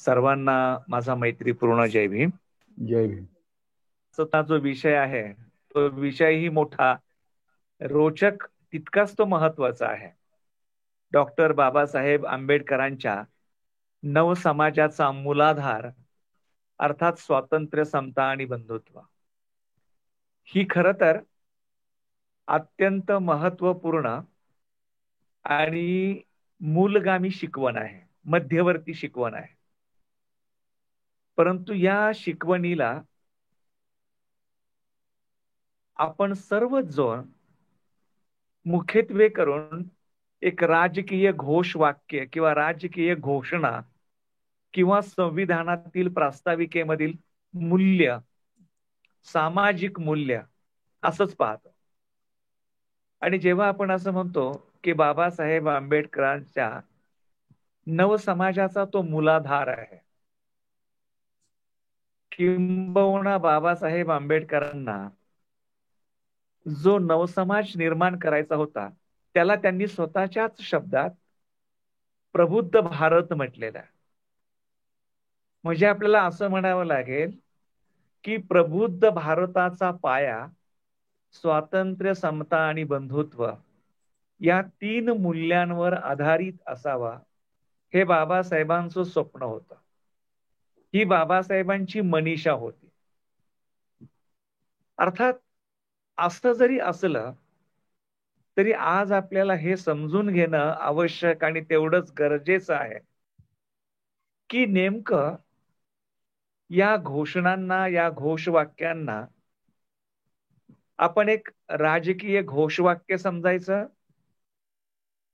सर्वांना माझा मैत्रीपूर्ण जय भीम. जय भीम. स्वतः जो विषय आहे तो विषयही मोठा, रोचक तितकाच तो महत्वाचा आहे. डॉक्टर बाबासाहेब आंबेडकरांच्या नवसमाजाचा मूलाधार अर्थात स्वातंत्र्य, समता आणि बंधुत्व ही खरं तर अत्यंत महत्वपूर्ण आणि मूलगामी शिकवण आहे, मध्यवर्ती शिकवण आहे. परंतु या शिकवणीला आपण सर्वच जण मुख्यत्वे करून एक राजकीय घोषवाक्य किंवा राजकीय घोषणा किंवा संविधानातील प्रास्ताविकेमधील मूल्य, सामाजिक मूल्य असंच पाहतो. आणि जेव्हा आपण असं म्हणतो की बाबासाहेब आंबेडकरांच्या नवसमाजाचा तो मूलाधार आहे, किंबहुना बाबासाहेब आंबेडकरांना जो नवसमाज निर्माण करायचा होता त्याला त्यांनी स्वतःच्याच शब्दात प्रबुद्ध भारत म्हटलेला आहे. म्हणजे आपल्याला असं म्हणावं लागेल की प्रबुद्ध भारताचा पाया स्वातंत्र्य, समता आणि बंधुत्व या 3 मूल्यांवर आधारित असावा, हे बाबासाहेबांचं स्वप्न होतं. ही बाबासाहेबांची मनीषा होती. अर्थात असं जरी असलं तरी आज आपल्याला हे समजून घेणं आवश्यक आणि तेवढंच गरजेचं आहे की नेमकं या घोषणांना, या घोषवाक्यांना आपण एक राजकीय घोषवाक्य समजायचं,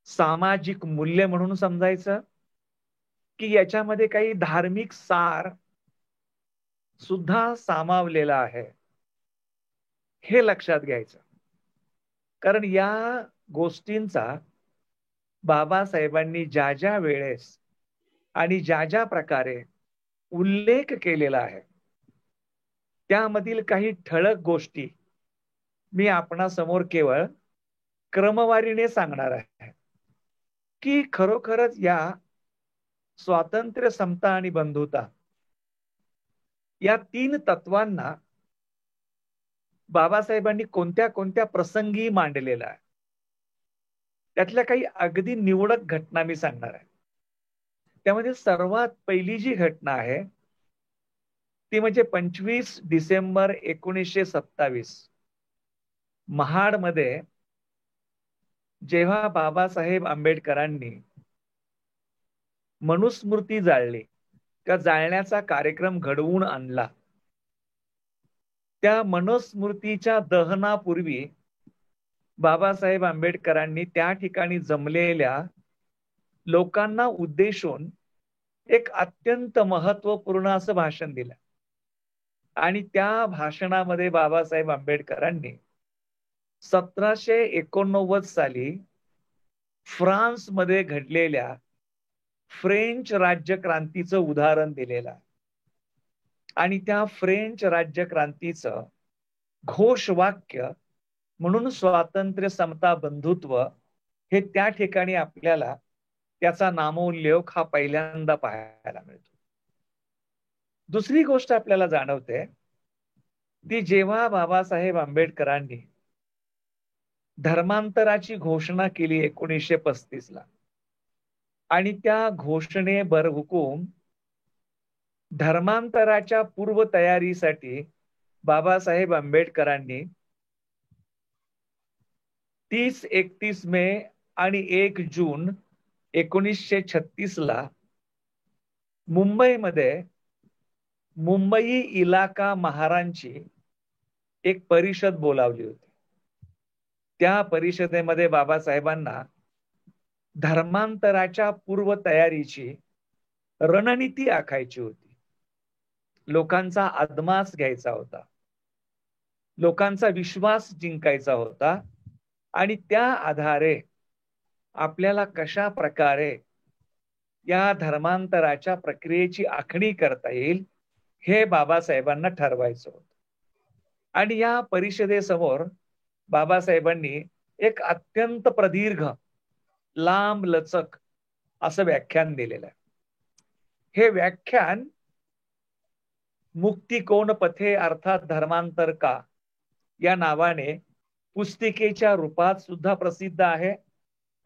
सामाजिक मूल्य म्हणून समजायचं, की याच्यामध्ये काही धार्मिक सार सुद्धा सामावलेला आहे, हे लक्षात घ्यायचं. कारण या गोष्टींचा बाबासाहेबांनी ज्या ज्या वेळेस आणि ज्या ज्या प्रकारे उल्लेख केलेला आहे त्यामधील काही ठळक गोष्टी मी आपणासमोर केवळ क्रमवारीने सांगणार आहे की खरोखरच या स्वातंत्र्य, समता आणि बंधुता या 3 तत्वांना बाबासाहेबांनी कोणत्या कोणत्या प्रसंगी मांडलेला आहे. त्यातल्या काही अगदी निवडक घटना मी सांगणार आहे. त्यामध्ये सर्वात पहिली जी घटना आहे ती म्हणजे 25 डिसेंबर 1927 महाडमध्ये जेव्हा बाबासाहेब आंबेडकरांनी मनुस्मृती जाळली, त्या जाळण्याचा कार्यक्रम घडवून आणला. त्या मनुस्मृतीच्या दहनापूर्वी बाबासाहेब आंबेडकरांनी त्या ठिकाणी जमलेल्या लोकांना उद्देशून एक अत्यंत महत्वपूर्ण असं भाषण दिलं. आणि त्या भाषणामध्ये बाबासाहेब आंबेडकरांनी 1789 साली फ्रान्समध्ये घडलेल्या फ्रेंच राज्यक्रांतीचं उदाहरण दिलेलं आहे. आणि त्या फ्रेंच राज्यक्रांतीचं घोषवाक्य म्हणून स्वातंत्र्य, समता, बंधुत्व हे त्या ठिकाणी आपल्याला त्याचा नामोल्लेख हा पहिल्यांदा पाहायला मिळतो. दुसरी गोष्ट आपल्याला जाणवते ती जेव्हा बाबासाहेब आंबेडकरांनी धर्मांतराची घोषणा केली 1935 ला आणि त्या घोषणे बरहुकूम धर्मांतराच्या पूर्वतयारीसाठी बाबासाहेब आंबेडकरांनी 30, 31 मे आणि 1 जून 1936 ला मुंबईमध्ये मुंबई इलाका महारांची एक परिषद बोलावली होती. त्या परिषदेमध्ये बाबासाहेबांना धर्मांतराच्या पूर्वतयारीची रणनीती आखायची होती. लोकांचा अदमास घ्यायचा होता, लोकांचा विश्वास जिंकायचा होता आणि त्या आधारे आपल्याला कशा प्रकारे या धर्मांतराच्या प्रक्रियेची आखणी करता येईल हे बाबासाहेबांना ठरवायचं होतं. आणि या परिषदेसमोर बाबासाहेबांनी एक अत्यंत प्रदीर्घ, लांब लचक असं व्याख्यान दिलेलं आहे. हे व्याख्यान मुक्ती कोण पथे अर्थात धर्मांतर का या नावाने पुस्तिकेच्या रूपात सुद्धा प्रसिद्ध आहे.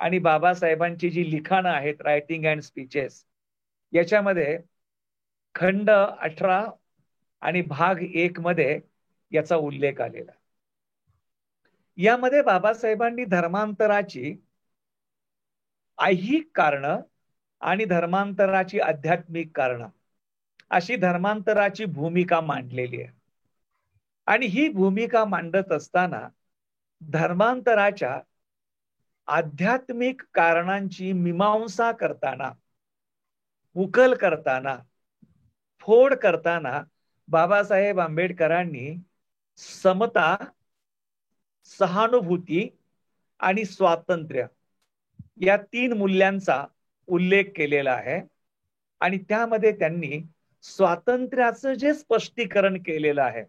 आणि बाबासाहेबांची जी लिखाणं आहेत, रायटिंग अँड स्पीचेस, याच्यामध्ये खंड 18 आणि भाग 1 मध्ये याचा उल्लेख आलेला. यामध्ये बाबासाहेबांनी धर्मांतराची ऐहिक कारणं आणि धर्मांतराची आध्यात्मिक कारणं अशी धर्मांतराची भूमिका मांडलेली आहे. आणि ही भूमिका मांडत असताना धर्मांतराच्या आध्यात्मिक कारणांची मीमांसा करताना, उकल करताना, फोड करताना बाबासाहेब आंबेडकरांनी समता, सहानुभूती आणि स्वातंत्र्य या 3 मूल्यांचा उल्लेख केलेला आहे. आणि त्यामध्ये त्यांनी स्वातंत्र्याचं जे स्पष्टीकरण केलेलं आहे,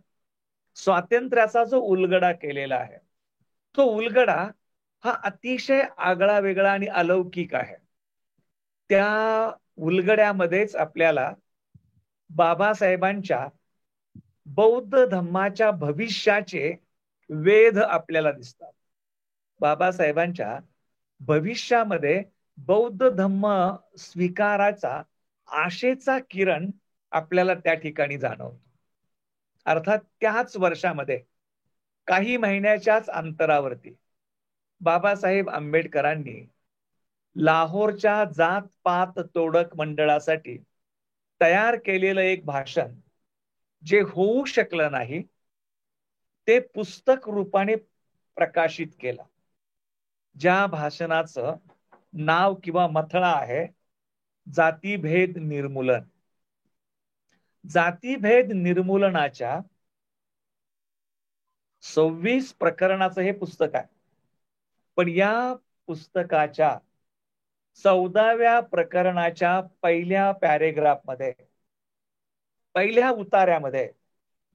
स्वातंत्र्याचा जो उलगडा केलेला आहे, तो उलगडा हा अतिशय आगळा वेगळा आणि अलौकिक आहे. त्या उलगड्यामध्येच आपल्याला बाबासाहेबांच्या बौद्ध धम्माच्या भविष्याचे वेध आपल्याला दिसतात. बाबासाहेबांच्या भविष्यामध्ये बौद्ध धम्म स्वीकाराचा आशेचा किरण आपल्याला त्या ठिकाणी जाणवतो. अर्थात त्याच वर्षामध्ये काही महिन्याच्याच अंतरावरती बाबासाहेब आंबेडकरांनी लाहोरच्या जात पात तोडक मंडळासाठी तयार केलेलं एक भाषण, जे होऊ शकलं नाही, ते पुस्तक रूपाने प्रकाशित केलं. ज्या भाषणाचं नाव किंवा मथळा आहे जातीभेद निर्मूलन. जातीभेद निर्मूलनाच्या 26 प्रकरणाचं हे पुस्तक आहे. पण या पुस्तकाच्या 14व्या प्रकरणाच्या पहिल्या पॅरेग्राफमध्ये, पहिल्या उतार्यामध्ये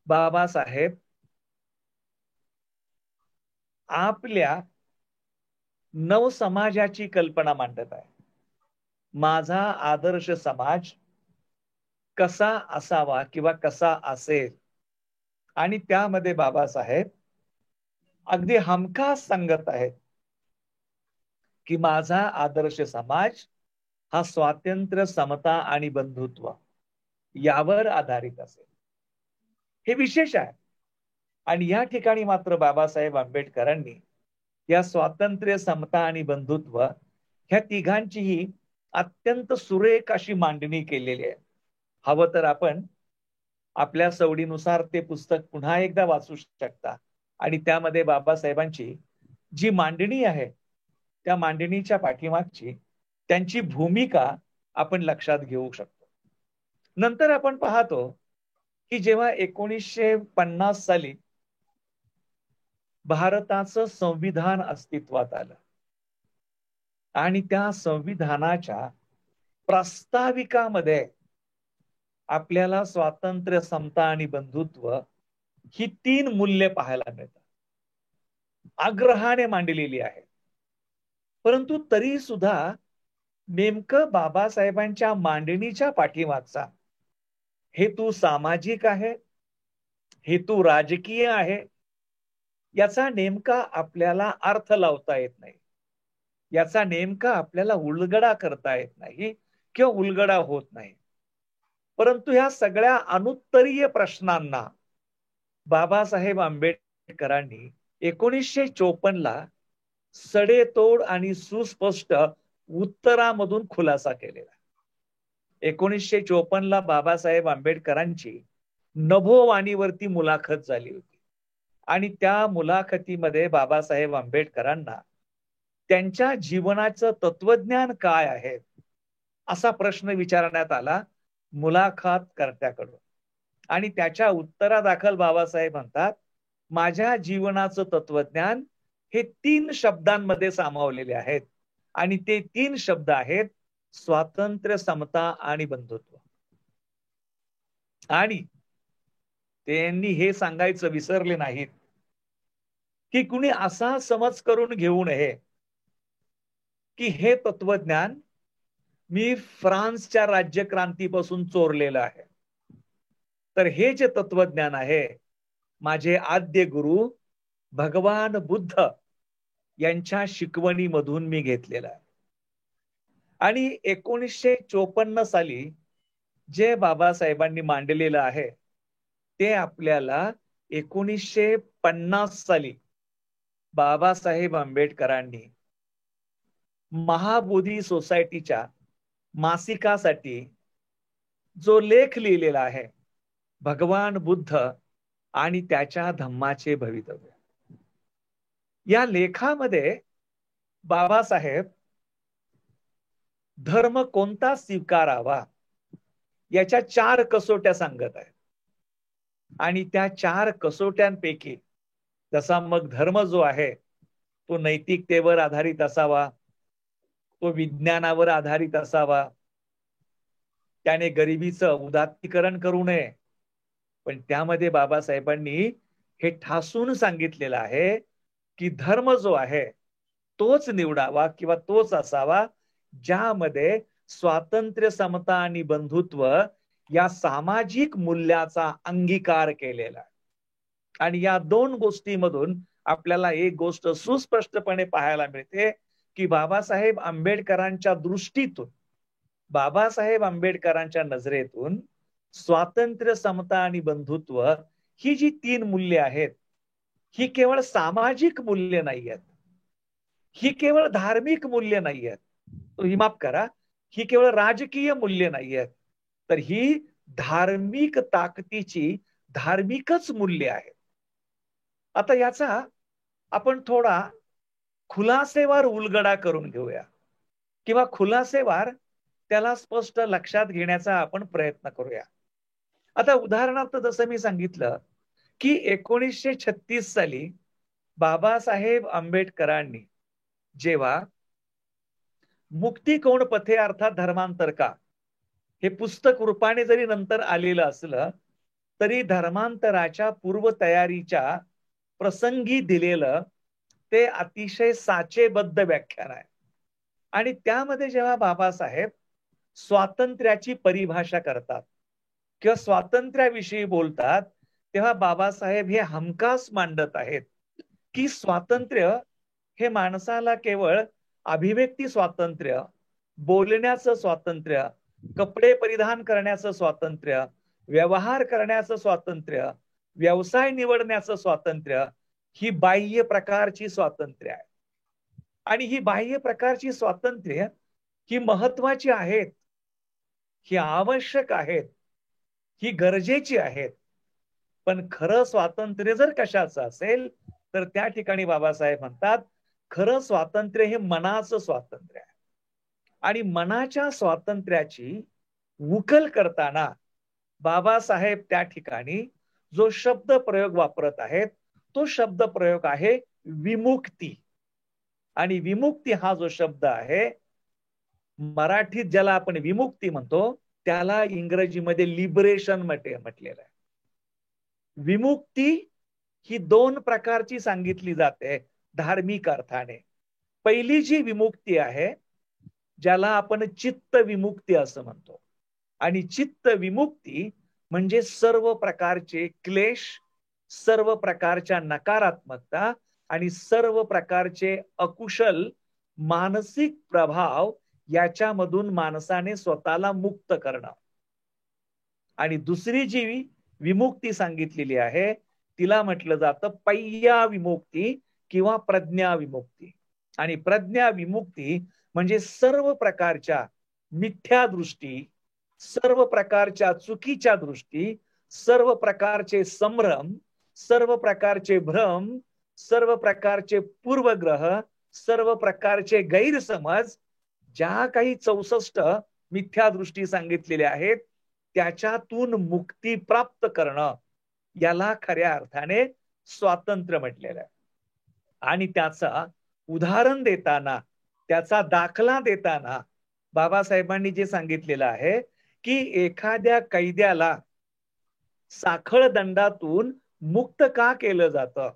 बाबासाहेब आपल्या नवसमाजाची कल्पना मांडत आहे. माझा आदर्श समाज कसा असावा किंवा कसा असेल. आणि त्यामध्ये बाबासाहेब अगदी हमखास सांगत आहेत की माझा आदर्श समाज हा स्वातंत्र्य, समता आणि बंधुत्व यावर आधारित असेल. हे विशेष आहे. आणि या ठिकाणी मात्र बाबासाहेब आंबेडकरांनी या स्वातंत्र्य, समता आणि बंधुत्व ह्या तिघांचीही अत्यंत सुरेख अशी मांडणी केलेली आहे. हवं तर आपण आपल्या सवडीनुसार ते पुस्तक पुन्हा एकदा वाचू शकता. आणि त्यामध्ये बाबासाहेबांची जी मांडणी आहे, त्या मांडणीच्या पाठीमागची त्यांची भूमिका आपण लक्षात घेऊ शकतो. नंतर आपण पाहतो की जेव्हा 1950 साली भारताचं संविधान अस्तित्वात आलं आणि त्या संविधानाच्या प्रास्ताविकामध्ये आपल्याला स्वातंत्र्य, समता आणि बंधुत्व ही 3 मूल्ये पाहायला मिळतात. आग्रहाने मांडलेली आहे. परंतु तरी सुद्धा नेमकं बाबासाहेबांच्या मांडणीच्या पाठीमागचा हेतू सामाजिक आहे, हेतू राजकीय आहे, याचा नेमका आपल्याला अर्थ लावता येत नाही. याचा नेमका आपल्याला उलगडा करता येत नाही किंवा उलगडा होत नाही. परंतु ह्या सगळ्या अनुत्तरीय प्रश्नांना बाबासाहेब आंबेडकरांनी 1954 सडेतोड आणि सुस्पष्ट उत्तरामधून खुलासा केलेला. 1954 बाबासाहेब आंबेडकरांची नभोवाणीवरती मुलाखत झाली होती. आणि त्या मुलाखतीमध्ये बाबासाहेब आंबेडकरांना त्यांच्या जीवनाचं तत्वज्ञान काय आहे असा प्रश्न विचारण्यात आला मुलाखत कर्त्याकडून. आणि त्याच्या उत्तरादाखल बाबासाहेब म्हणतात, माझ्या जीवनाचं तत्वज्ञान हे 3 शब्दांमध्ये सामावलेले आहेत. आणि ते 3 शब्द आहेत स्वातंत्र्य, समता आणि बंधुत्व. आणि त्यांनी हे सांगायचं विसरले नाहीत की कुणी असा समज करून घेऊ नये की हे तत्वज्ञान मी फ्रान्सच्या राज्यक्रांतीपासून चोरलेलं आहे. तर हे जे तत्वज्ञान आहे, माझे आद्य गुरु भगवान बुद्ध यांच्या शिकवणीमधून मी घेतलेलं आहे. आणि 1954 साली जे बाबासाहेबांनी मांडलेलं आहे ते आपल्याला 1950 साली बाबासाहेब आंबेडकरांनी महाबोधी सोसायटीच्या मासिकासाठी जो लेख लिहिलेला आहे, भगवान बुद्ध आणि त्याच्या धम्माचे भवितव्य, या लेखामध्ये बाबासाहेब धर्म कोणता स्वीकारावा याच्या 4 कसोट्या सांगत आहेत. आणि त्या 4 कसोट्यांपैकी जसा मग धर्म जो आहे तो नैतिकतेवर आधारित असावा, तो विज्ञानावर आधारित असावा, त्याने गरिबीचं उदात्तीकरण करू नये. पण त्यामध्ये बाबासाहेबांनी हे ठासून सांगितलेलं आहे की धर्म जो आहे तोच निवडावा किंवा तोच असावा ज्यामध्ये स्वातंत्र्य, समता आणि बंधुत्व या सामाजिक मूल्याचा अंगीकार केलेला आहे. आणि या 2 गोष्टीमधून आपल्याला एक गोष्ट सुस्पष्टपणे पाहायला मिळते की बाबासाहेब आंबेडकरांच्या दृष्टीतून, बाबासाहेब आंबेडकरांच्या नजरेतून स्वातंत्र्य, समता आणि बंधुत्व ही जी 3 मूल्ये आहेत, ही केवळ सामाजिक मूल्य नाही आहेत, ही केवळ धार्मिक मूल्य नाही आहेत, ही माफ करा, ही केवळ राजकीय मूल्य नाही आहेत, तर ही धार्मिक ताकदीची धार्मिकच मूल्य आहेत. आता याचा आपण थोडा खुलासेवार उलगडा करून घेऊया किंवा खुलासेवार त्याला स्पष्ट लक्षात घेण्याचा आपण प्रयत्न करूया. आता उदाहरणार्थ जसं मी सांगितलं की 1936 साली बाबासाहेब आंबेडकरांनी जेव्हा मुक्ती कोण पथे अर्थात धर्मांतर का हे पुस्तक रूपाने जरी नंतर आलेलं असलं तरी धर्मांतराच्या पूर्वतयारीच्या प्रसंगी दिलेलं ते अतिशय साचेबद्ध व्याख्यान आहे. आणि त्यामध्ये जेव्हा बाबासाहेब स्वातंत्र्याची परिभाषा करतात किंवा स्वातंत्र्याविषयी बोलतात तेव्हा बाबासाहेब हे हमखास मांडत आहेत की स्वातंत्र्य हे माणसाला केवळ अभिव्यक्ती स्वातंत्र्य, बोलण्याचं स्वातंत्र्य, कपडे परिधान करण्याचं स्वातंत्र्य, व्यवहार करण्याचं स्वातंत्र्य, व्यवसाय निवडण्याचं स्वातंत्र्य ही बाह्य प्रकारची स्वातंत्र्य आहे. आणि ही बाह्य प्रकारची स्वातंत्र्य ही महत्वाची आहेत, ही आवश्यक आहेत, ही गरजेची आहेत. पण खरं स्वातंत्र्य जर कशाचं असेल तर त्या ठिकाणी बाबासाहेब म्हणतात खरं स्वातंत्र्य हे मनाचं स्वातंत्र्य आहे. आणि मनाच्या स्वातंत्र्याची उकल करताना बाबासाहेब त्या ठिकाणी जो शब्द प्रयोग वापरत आहेत तो शब्द प्रयोग आहे विमुक्ती. आणि विमुक्ती हा जो शब्द आहे मराठीत ज्याला आपण विमुक्ती म्हणतो त्याला इंग्रजीमध्ये लिबरेशन म्हटलेलं आहे. विमुक्ती ही 2 प्रकारची सांगितली जाते धार्मिक अर्थाने. पहिली जी विमुक्ती आहे ज्याला आपण चित्त विमुक्ती असं म्हणतो. आणि चित्त विमुक्ती म्हणजे सर्व प्रकारचे क्लेश, सर्व प्रकारच्या नकारात्मकता आणि सर्व प्रकारचे अकुशल मानसिक प्रभाव याच्यामधून माणसाने स्वतःला मुक्त करणं. आणि दुसरी जी विमुक्ती सांगितलेली आहे तिला म्हटलं जातं पय्या विमुक्ती किंवा प्रज्ञा विमुक्ती. आणि प्रज्ञा विमुक्ती म्हणजे सर्व प्रकारच्या मिथ्या दृष्टी, सर्व प्रकारच्या चुकीच्या दृष्टी, सर्व प्रकारचे संभ्रम, सर्व प्रकारचे भ्रम, सर्व प्रकारचे पूर्वग्रह, सर्व प्रकारचे गैरसमज, ज्या काही 64 मिथ्या दृष्टी सांगितलेल्या आहेत त्याच्यातून मुक्ती प्राप्त करणं याला खऱ्या अर्थाने स्वातंत्र्य म्हटलेलं आहे. आणि त्याचा उदाहरण देताना, त्याचा दाखला देताना बाबासाहेबांनी जे सांगितलेलं आहे की एखाद्या कैद्याला साखळ दंडातून मुक्त का केलं जातं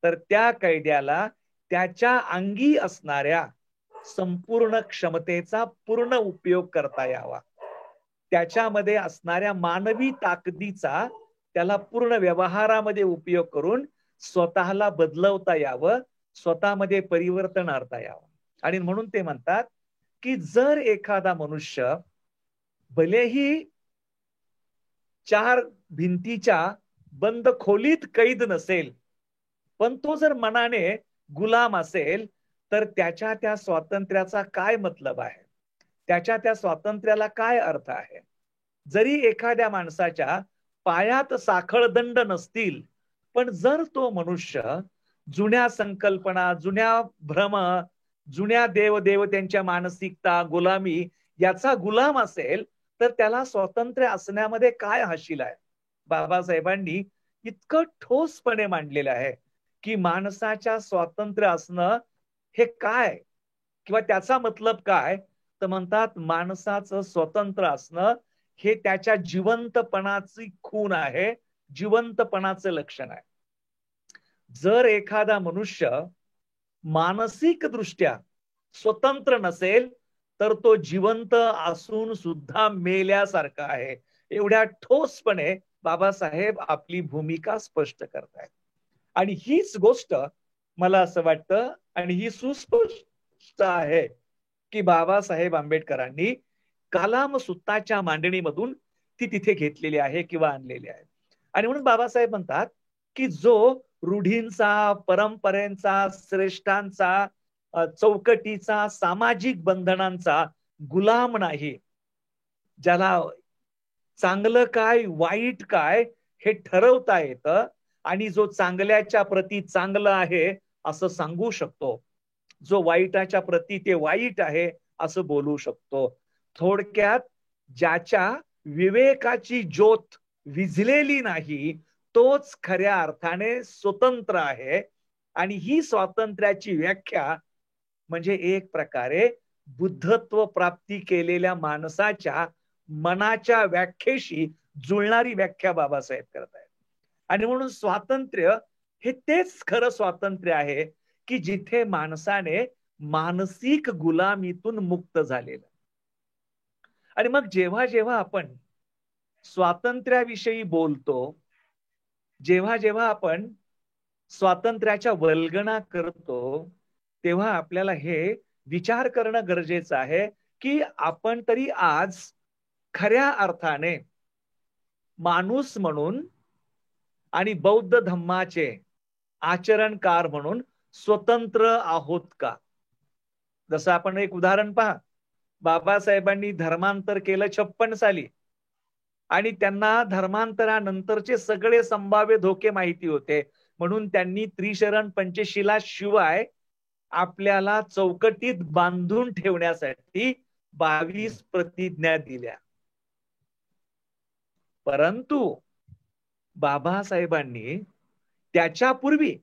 तर त्या कैद्याला त्याच्या अंगी असणाऱ्या संपूर्ण क्षमतेचा पूर्ण उपयोग करता यावा, त्याच्यामध्ये असणाऱ्या मानवी ताकदीचा त्याला पूर्ण व्यवहारामध्ये उपयोग करून स्वतःला बदलवता यावं, स्वतःमध्ये परिवर्तन आणता यावं. आणि म्हणून ते म्हणतात की जर एखादा मनुष्य भलेही चार भिंतीच्या बंद खोलीत कैद नसेल, पण तो जर मनाने गुलाम असेल तर त्याच्या त्या स्वातंत्र्याचा काय मतलब आहे, त्याच्या त्या स्वातंत्र्याला काय अर्थ आहे. जरी एखाद्या माणसाच्या पायात साखळदंड नसतील, पण जर तो मनुष्य जुन्या संकल्पना, जुन्या भ्रम, जुन्या देवदेवत्यांच्या मानसिकता, गुलामी याचा गुलाम असेल तर त्याला स्वातंत्र्य असण्यामध्ये काय हाशील आहे. बाबासाहेबांनी इतकं ठोसपणे मांडलेलं आहे की माणसाच्या स्वातंत्र्य असणं हे काय किंवा त्याचा मतलब काय, तर म्हणतात माणसाचं स्वतंत्र असणं हे त्याच्या जिवंतपणाची खूण आहे, जिवंतपणाचं लक्षण आहे. जर एखादा मनुष्य मानसिक दृष्ट्या स्वतंत्र नसेल तर तो जिवंत असून सुद्धा मेल्यासारखा आहे. एवढ्या ठोसपणे बाबासाहेब आपली भूमिका स्पष्ट करतायत. आणि हीच गोष्ट मला असं वाटतं आणि ही सुस्पष्ट आहे की बाबासाहेब आंबेडकरांनी कालामसूत्राच्या मांडणीमधून ती तिथे घेतलेली आहे किंवा आणलेली आहे. आणि म्हणून बाबासाहेब म्हणतात की जो रूढींचा, परंपरेचा, श्रेष्ठांचा, चौकटीचा, सामाजिक बंधनांचा गुलाम नाही, ज्याला चांगलं काय वाईट काय हे ठरवता येतं आणि जो चांगल्याच्या प्रती चांगलं आहे असं सांगू शकतो, जो वाईटाच्या प्रती ते वाईट आहे असं बोलू शकतो. थोडक्यात ज्याच्या विवेकाची ज्योत विझलेली नाही तोच खऱ्या अर्थाने स्वतंत्र आहे. आणि ही स्वातंत्र्याची व्याख्या म्हणजे एक प्रकारे बुद्धत्व प्राप्ती केलेल्या माणसाच्या मनाच्या व्याख्येशी जुळणारी व्याख्या बाबासाहेब करत आहेत. आणि म्हणून स्वातंत्र्य हे तेच खरं स्वातंत्र्य आहे की जिथे माणसाने मानसिक गुलामीतून मुक्त झालेलं. आणि मग जेव्हा जेव्हा आपण स्वातंत्र्याविषयी बोलतो, जेव्हा जेव्हा आपण स्वातंत्र्याच्या वल्गना करतो, तेव्हा आपल्याला हे विचार करणं गरजेचं आहे की आपण तरी आज खऱ्या अर्थाने माणूस म्हणून आणि बौद्ध धम्माचे आचरणकार म्हणून स्वतंत्र आहोत का. जसं आपण एक उदाहरण पहा, बाबासाहेबांनी धर्मांतर केलं 56 साली आणि त्यांना धर्मांतरानंतरचे सगळे संभाव्य धोके माहिती होते, म्हणून त्यांनी त्रिशरण पंचशिला शिवाय आपल्याला चौकटीत बांधून ठेवण्यासाठी 22 प्रतिज्ञा दिल्या. परंतु बाबासाहेबांनी त्याच्यापूर्वी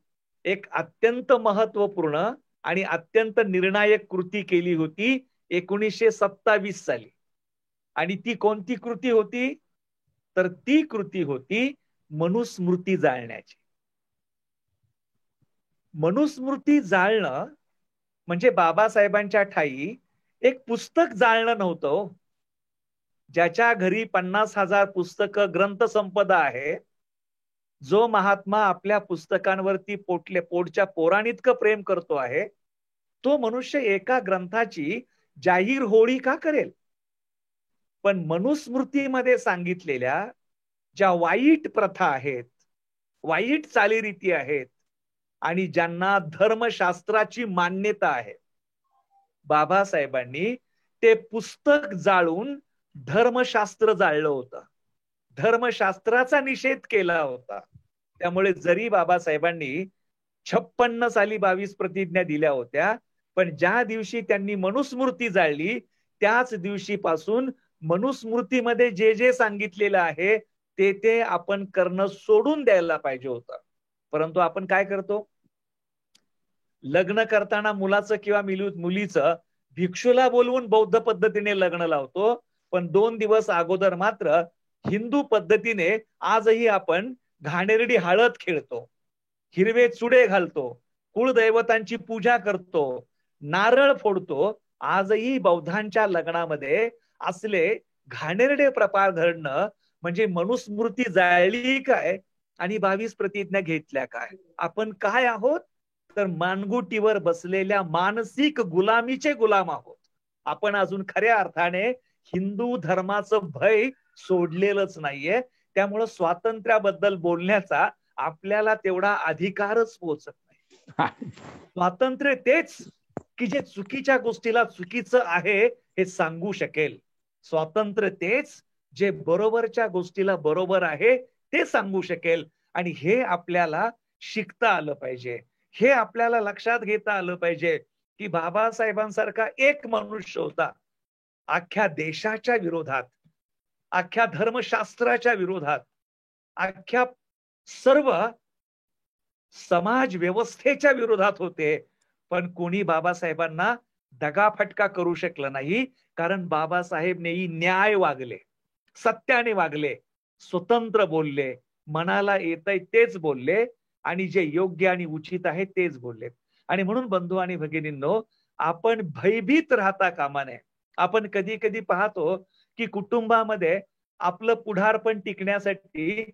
एक अत्यंत महत्वपूर्ण आणि अत्यंत निर्णायक कृती केली होती 1927 साली. आणि ती कोणती कृती होती, तर ती कृती होती मनुस्मृती जाळण्याची. मनुस्मृती जाळणं म्हणजे बाबासाहेबांच्या ठाई एक पुस्तक जाळणं नव्हतं. ज्याच्या घरी 50,000 पुस्तकं ग्रंथसंपदा आहे, जो महात्मा आपल्या पुस्तकांवरती पोटच्या पोरांइतकं प्रेम करतो आहे, तो मनुष्य एका ग्रंथाची जाहीर होळी का करेल. पण मनुस्मृतीमध्ये सांगितलेल्या ज्या वाईट प्रथा आहेत, वाईट चालीरीती आहेत आणि ज्यांना धर्मशास्त्राची मान्यता आहे, बाबासाहेबांनी ते पुस्तक जाळून धर्मशास्त्र जाळलं होतं, धर्मशास्त्राचा निषेध केला होता. त्यामुळे जरी बाबासाहेबांनी 56 साली 22 प्रतिज्ञा दिल्या होत्या, पण ज्या दिवशी त्यांनी मनुस्मृती जाळली त्याच दिवशीपासून मनुस्मृतीमध्ये जे जे सांगितलेलं आहे ते आपण करणं सोडून द्यायला पाहिजे होतं. परंतु आपण काय करतो, लग्न करताना मुलाचं किंवा मुलीचं भिक्षूला बोलवून बौद्ध पद्धतीने लग्न लावतो, पण 2 दिवस अगोदर मात्र हिंदू पद्धतीने आजही आपण घाणेरडी हळद खेळतो, हिरवे चुडे घालतो, कुळदैवतांची पूजा करतो, नारळ फोडतो. आजही बौद्धांच्या लग्नामध्ये असले घाणेरडे प्रकार घडणं म्हणजे मनुस्मृती जाळली काय आणि 22 प्रतिज्ञा घेतल्या काय. आपण काय आहोत तर मानगुटीवर बसलेल्या मानसिक गुलामीचे गुलाम आहोत. आपण अजून खऱ्या अर्थाने हिंदू धर्माचं भय सोडलेलंच नाहीये. त्यामुळं स्वातंत्र्याबद्दल बोलण्याचा आपल्याला तेवढा अधिकारच पोचत नाही. स्वातंत्र्य तेच की जे चुकीच्या गोष्टीला चुकीचं आहे हे सांगू शकेल. स्वातंत्र्य तेच जे बरोबरच्या गोष्टीला बरोबर आहे ते सांगू शकेल. आणि हे आपल्याला शिकता आलं पाहिजे. हे आपल्याला लक्षात घेता आलं पाहिजे की बाबासाहेबांसारखा एक मनुष्य होता अख्ख्या देशाच्या विरोधात, अख्ख्या धर्मशास्त्राच्या विरोधात, अख्ख्या सर्व समाज व्यवस्थेच्या विरोधात होते. पण कोणी बाबासाहेबांना दगाफटका करू शकलं नाही. कारण बाबासाहेब नेही न्याय वागले, सत्याने वागले, स्वतंत्र बोलले, मनाला येतंय तेच बोलले आणि जे योग्य आणि उचित आहे तेच बोलले. आणि म्हणून बंधू आणि भगिनींनो, आपण भयभीत राहता कामा नये. आपण कधी कधी पाहतो की कुटुंबामध्ये आपलं पुढारपण टिकण्यासाठी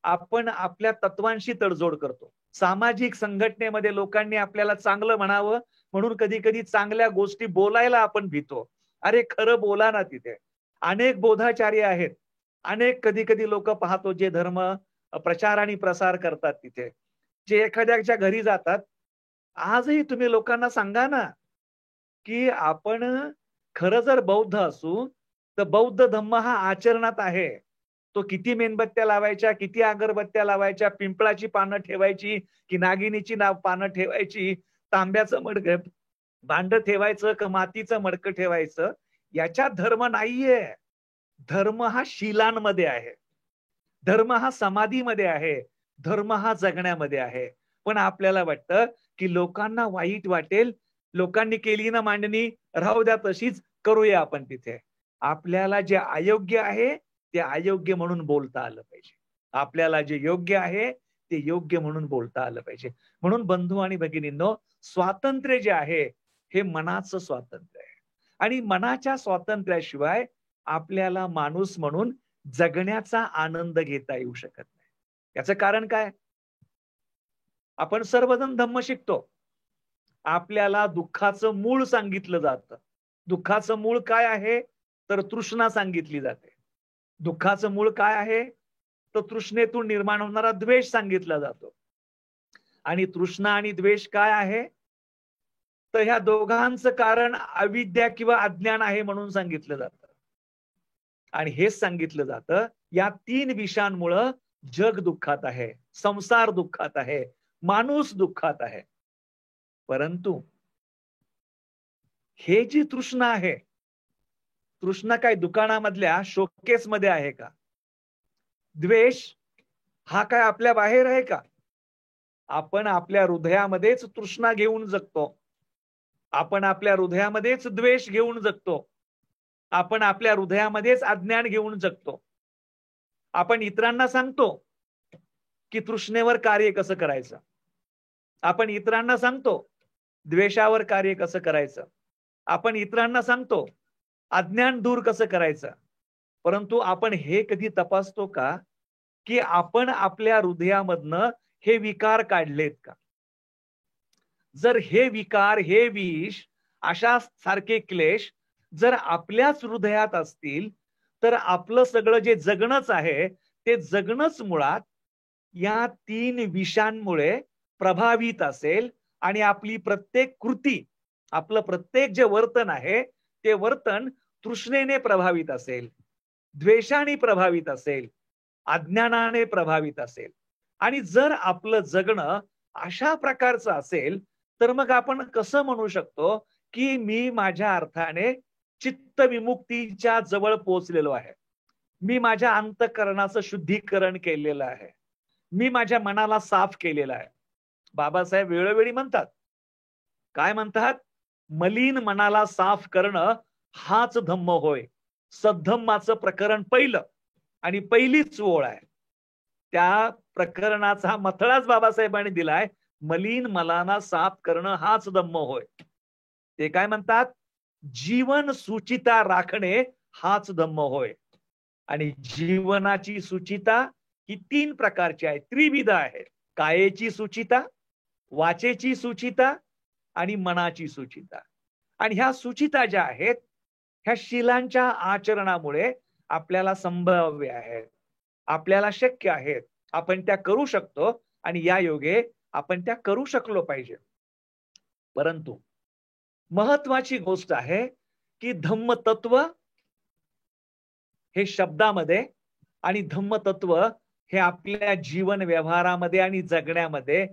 आपण आपल्या तत्वांशी तडजोड करतो. सामाजिक संघटनेमध्ये लोकांनी आपल्याला चांगलं म्हणावं म्हणून कधी कधी चांगल्या गोष्टी बोलायला आपण भीतो. अरे खरं बोला ना तिथे. अनेक बोधाचार्य आहेत, अनेक कधी कधी लोक पाहतो जे धर्म प्रचार आणि प्रसार करतात तिथे, जे एखाद्याच्या घरी जातात. आजही तुम्ही लोकांना सांगा ना की आपण खरं जर बौद्ध असू तर बौद्ध धम्म हा आचरणात आहे. तो किती मेणबत्त्या लावायच्या, किती अगरबत्त्या लावायच्या, पिंपळाची पानं ठेवायची की नागिनीची पानं ठेवायची, तांब्याचं मडकं भांड ठेवायचं का मातीचं मडकं ठेवायचं, याच्यात धर्म नाहीये. धर्म हा शीलांमध्ये आहे, धर्म हा समाधीमध्ये आहे, धर्म हा जगण्यामध्ये आहे. पण आपल्याला वाटतं की लोकांना वाईट वाटेल, लोकांनी केली ना मांडणी, राहू द्या तशीच, करूया आपण तिथे. आपल्याला जे अयोग्य आहे ते अयोग्य म्हणून बोलता आलं पाहिजे. आपल्याला जे योग्य आहे ते योग्य म्हणून बोलता आलं पाहिजे. म्हणून बंधू आणि भगिनींनो, स्वातंत्र्य जे आहे हे मनाचं स्वातंत्र्य आहे. आणि मनाच्या स्वातंत्र्याशिवाय आपल्याला माणूस म्हणून जगण्याचा आनंद घेता येऊ शकत नाही. याचं कारण काय? आपण सर्वजण धम्म शिकतो. आपल्याला दुःखाचं मूळ सांगितलं जातं. दुःखाचं मूळ काय आहे तर तृष्णा सांगितली जाते. दुःखाचं मूळ काय आहे तर तृष्णेतून निर्माण होणारा द्वेष सांगितला जातो. आणि तृष्णा आणि द्वेष काय आहे तर ह्या दोघांचं कारण अविद्या किंवा अज्ञान आहे म्हणून सांगितलं जातं. आणि हेच सांगितलं जातं या तीन विषांमुळं जग दुःखात आहे, संसार दुःखात आहे, माणूस दुःखात आहे. परंतु हे जी तृष्णा आहे, तृष्णा काय दुकानामधल्या शोकेस मध्ये आहे का? द्वेष हा काय आपल्या बाहेर आहे का? आपण आपल्या हृदयामध्येच तृष्णा घेऊन जगतो. आपण आपल्या हृदयामध्येच द्वेष घेऊन जगतो. आपण आपल्या हृदयामध्येच अज्ञान घेऊन जगतो. आपण इतरांना सांगतो की तृष्णेवर कार्य कसं करायचं. आपण इतरांना सांगतो द्वेषावर कार्य कसं करायचं. आपण इतरांना सांगतो अज्ञान दूर कसं करायचं. परंतु आपण हे कधी तपासतो का की आपण आपल्या हृदयामधनं हे विकार काढलेत का? जर हे विकार, हे विष, अशा सारखे क्लेश जर आपल्याच हृदयात असतील तर आपलं सगळं जे जगणंच आहे ते जगणंच मुळात या तीन विषांमुळे प्रभावित असेल. आणि आपली प्रत्येक कृती, आपलं प्रत्येक जे वर्तन आहे ते वर्तन तृष्णेने प्रभावित असेल, द्वेषाने प्रभावित असेल, अज्ञानाने प्रभावित असेल. आणि जर आपलं जगणं अशा प्रकारचं असेल तर मग आपण कसं म्हणू शकतो की मी माझ्या अर्थाने चित्त विमुक्तीच्या जवळ पोहोचलेलो आहे, मी माझ्या अंतःकरणाचं शुद्धीकरण केलेलं आहे, मी माझ्या मनाला साफ केलेलं आहे. बाबासाहेब वेळोवेळी म्हणतात, काय म्हणतात? मलिन मनाला साफ करणं हाच धम्म होय. सद्धम्माचं प्रकरण पहिलं आणि पहिलीच ओळ आहे. त्या प्रकरणाचा मथळाच बाबासाहेबांनी दिलाय, मलिन मनाला साफ करणं हाच धम्म होय. ते काय म्हणतात, जीवन सुचिता राखणे हाच धम्म होय. आणि जीवनाची सुचिता ही 3 प्रकारची आहे, त्रिविध आहे. कायेची सुचिता, वाचेची सुचिता आणि मनाची सुचिता. आणि ह्या सुचिता ज्या आहेत, ह्या शीलांच्या आचरणामुळे आपल्याला संभाव्य आहेत, आपल्याला शक्य आहेत, आपण त्या करू शकतो आणि या योगे आपण त्या करू शकलो पाहिजे. परंतु महत्वाची गोष्ट आहे की धम्मतत्व हे शब्दामध्ये आणि धम्मतत्व हे आपल्या जीवन व्यवहारामध्ये आणि जगण्यामध्ये,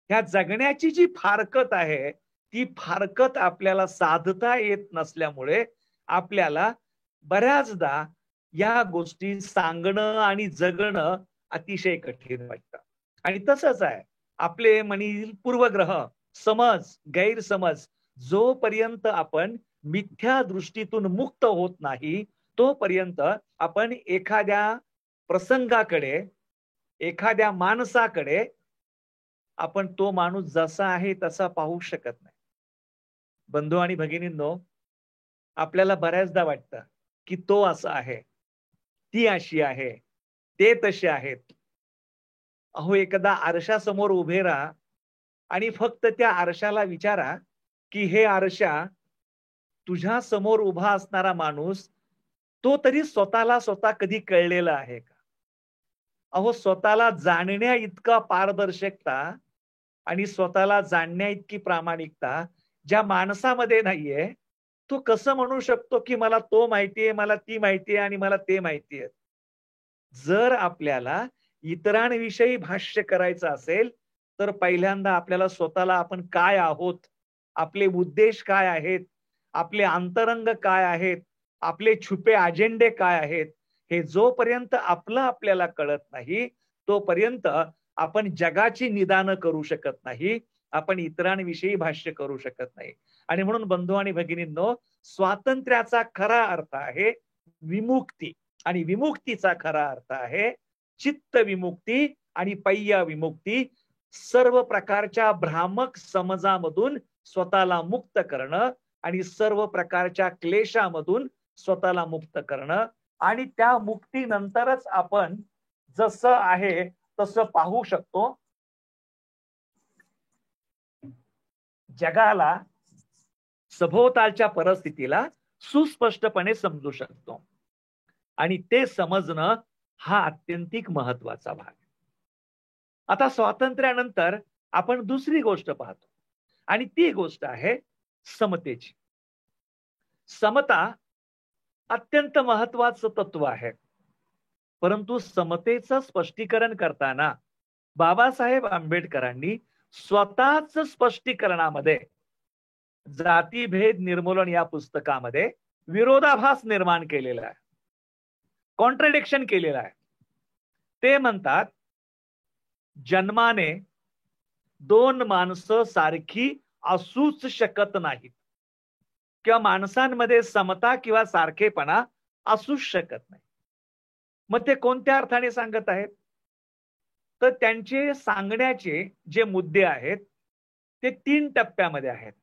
ह्या जगण्याची जी फारकत आहे ती फारकत आपल्याला साधता येत नसल्यामुळे आपल्याला बऱ्याचदा या गोष्टी सांगणं आणि जगणं अतिशय कठीण वाटतं. आणि तसंच आहे आपले म्हणील पूर्वग्रह, समज, गैरसमज, जोपर्यंत आपण मिथ्या दृष्टीतून मुक्त होत नाही तोपर्यंत आपण एखाद्या प्रसंगाकडे, एखाद्या माणसाकडे आपण तो माणूस जसा आहे तसा पाहू शकत नाही. बंधू आणि भगिनींनो, आपल्याला बऱ्याचदा वाटतं की तो असा आहे, ती अशी आहे, ते तसे आहेत. अहो, एकदा आरशासमोर उभे राहा आणि फक्त त्या आरशाला विचारा की हे आरशा, तुझ्या समोर उभा असणारा माणूस तो तरी स्वतःला स्वतः कधी कळलेला आहे का? अहो, स्वतःला जाणण्या इतका पारदर्शकता आणि स्वतःला जाणण्या इतकी प्रामाणिकता ज्या माणसामध्ये नाहीये, तो कसं म्हणू शकतो की मला तो माहितीये, मला ती माहितीये आणि मला ते माहितीये. जर आपल्याला इतरांविषयी भाष्य करायचं असेल तर पहिल्यांदा आपल्याला स्वतःला आपण काय आहोत, आपले उद्देश काय आहेत, आपले अंतरंग काय आहेत, आपले छुपे अजेंडे काय आहेत, हे जोपर्यंत आपल्याला कळत नाही तोपर्यंत आपण जगाची निदानं करू शकत नाही, आपण इतरांविषयी भाष्य करू शकत नाही. आणि म्हणून बंधू आणि भगिनींनो, स्वातंत्र्याचा खरा अर्थ आहे विमुक्ती आणि विमुक्तीचा खरा अर्थ आहे चित्त विमुक्ती आणि पय्या विमुक्ती. सर्व प्रकारच्या भ्रामक समजामधून स्वतःला मुक्त करणं आणि सर्व प्रकारच्या क्लेशामधून स्वतःला मुक्त करणं आणि त्या मुक्तीनंतरच आपण जसं आहे तसं पाहू शकतो, जगाला, सभोवतालच्या परिस्थितीला सुस्पष्टपणे समजू शकतो. आणि ते समजणं हा अत्यंतिक महत्वाचा भाग आहे. आता स्वातंत्र्यानंतर आपण दुसरी गोष्ट पाहतो आणि ती गोष्ट आहे समतेची. समता अत्यंत महत्वाचं तत्व आहे, परंतु समतेचं स्पष्टीकरण करताना बाबासाहेब आंबेडकरांनी स्वतःच स्पष्टीकरणामध्ये जातीभेद निर्मूलन या पुस्तकामध्ये विरोधाभास निर्माण केलेला आहे, कॉन्ट्रडिक्शन केलेला आहे. ते म्हणतात, जन्माने 2 माणसं सारखी असूच शकत नाहीत किंवा माणसांमध्ये समता किंवा सारखेपणा असूच शकत नाही. मग ते कोणत्या अर्थाने सांगत आहेत? तर त्यांचे सांगण्याचे जे मुद्दे आहेत ते 3 टप्प्यामध्ये आहेत.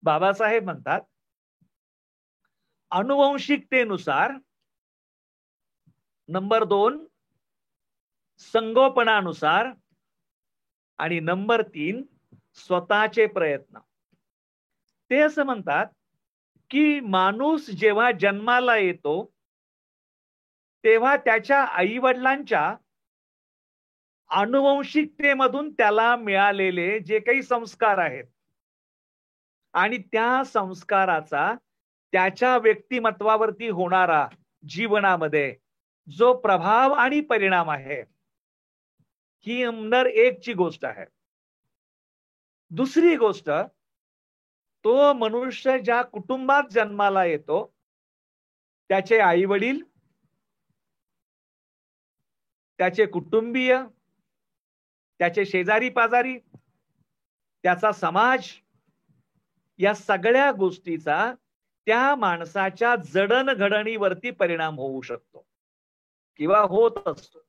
बाबासाहेब म्हणतात, अनुवंशिकतेनुसार, नंबर 2 संगोपनानुसार आणि नंबर 3 स्वतःचे प्रयत्न. ते असं म्हणतात की माणूस जेव्हा जन्माला येतो तेव्हा त्याच्या आईवडिलांच्या अनुवंशिकतेमधून त्याला मिळालेले जे काही संस्कार आहेत आणि त्या संस्काराचा त्याच्या व्यक्तिमत्वावरती होणारा जीवनामध्ये जो प्रभाव आणि परिणाम आहे, ही नंबर 1 ची गोष्ट आहे. दुसरी गोष्ट, तो मनुष्य ज्या कुटुंबात जन्माला येतो त्याचे आई वडील, त्याचे कुटुंबीय, त्याचे शेजारी पाजारी, त्याचा समाज, या सगळ्या गोष्टीचा त्या माणसाच्या जडणघडणीवरती परिणाम होऊ शकतो किंवा होत असतो.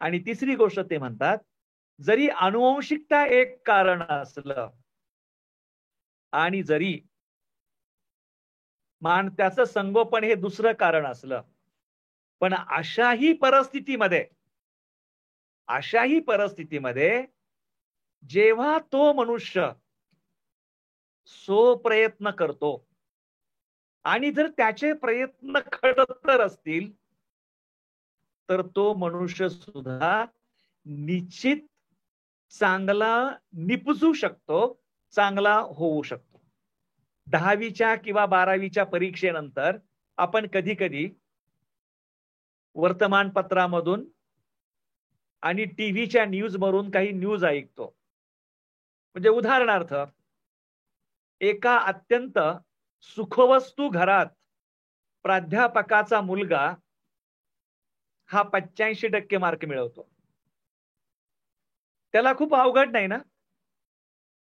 आणि तिसरी गोष्ट ते म्हणतात, जरी अनुवंशिकता एक कारण असलं आणि जरी त्याचं संगोपन हे दुसरं कारण असलं, पण अशाही परिस्थितीमध्ये जेव्हा तो मनुष्य प्रयत्न करतो आणि जर त्याचे प्रयत्न खडतर असतील, तर तो मनुष्य सुद्धा निश्चित चांगला निपजू शकतो, चांगला होऊ शकतो. 10वीच्या किंवा 12वीच्या परीक्षेनंतर आपण कधी कधी वर्तमानपत्रामधून आणि टीव्हीच्या न्यूज मधून काही न्यूज ऐकतो. म्हणजे उदाहरणार्थ, एका अत्यंत सुखवस्तू घरात प्राध्यापकाचा मुलगा हा 85% मार्क मिळवतो. त्याला खूप अवघड नाही ना?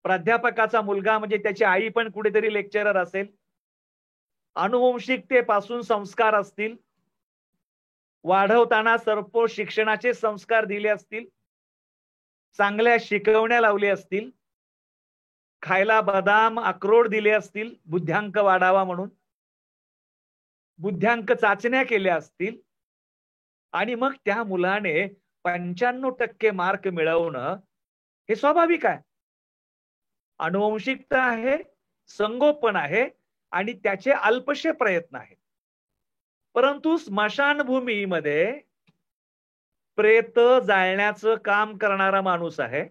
प्राध्यापकाचा मुलगा म्हणजे त्याची आई पण कुठेतरी लेक्चरर असेल, अनुवंशिकतेपासून संस्कार असतील, वाढवताना सरपोष शिक्षणाचे संस्कार दिले असतील, चांगल्या शिकवण्या लावल्या असतील, खायला बदाम अक्रोड दिले असतील बुद्ध्यांक वाढावा म्हणून, बुद्ध्यांक चाचण्या केल्या असतील, आणि मग त्या मुलाने 95% मार्क मिळवणं हे स्वाभाविक आहे. अनुवंशिकता आहे, संगोपन आहे आणि त्याचे अल्पशे प्रयत्न आहेत. परंतु स्मशानभूमीमध्ये प्रेत जाळण्याचं काम करणारा माणूस आहे,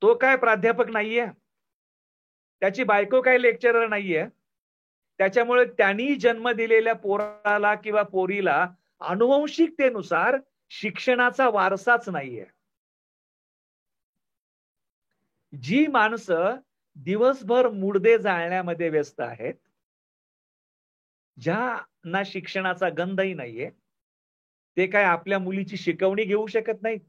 तो काय प्राध्यापक नाहीये, त्याची बायको काय लेक्चरर नाहीये. त्याच्यामुळे त्यांनी जन्म दिलेल्या पोराला किंवा पोरीला अनुवंशिकतेनुसार शिक्षणाचा वारसाच नाहीये. जी माणसं दिवसभर मुडदे जाळण्यामध्ये व्यस्त आहेत, ज्यांना शिक्षणाचा गंधही नाहीये, ते काय आपल्या मुलीची शिकवणी घेऊ शकत नाहीत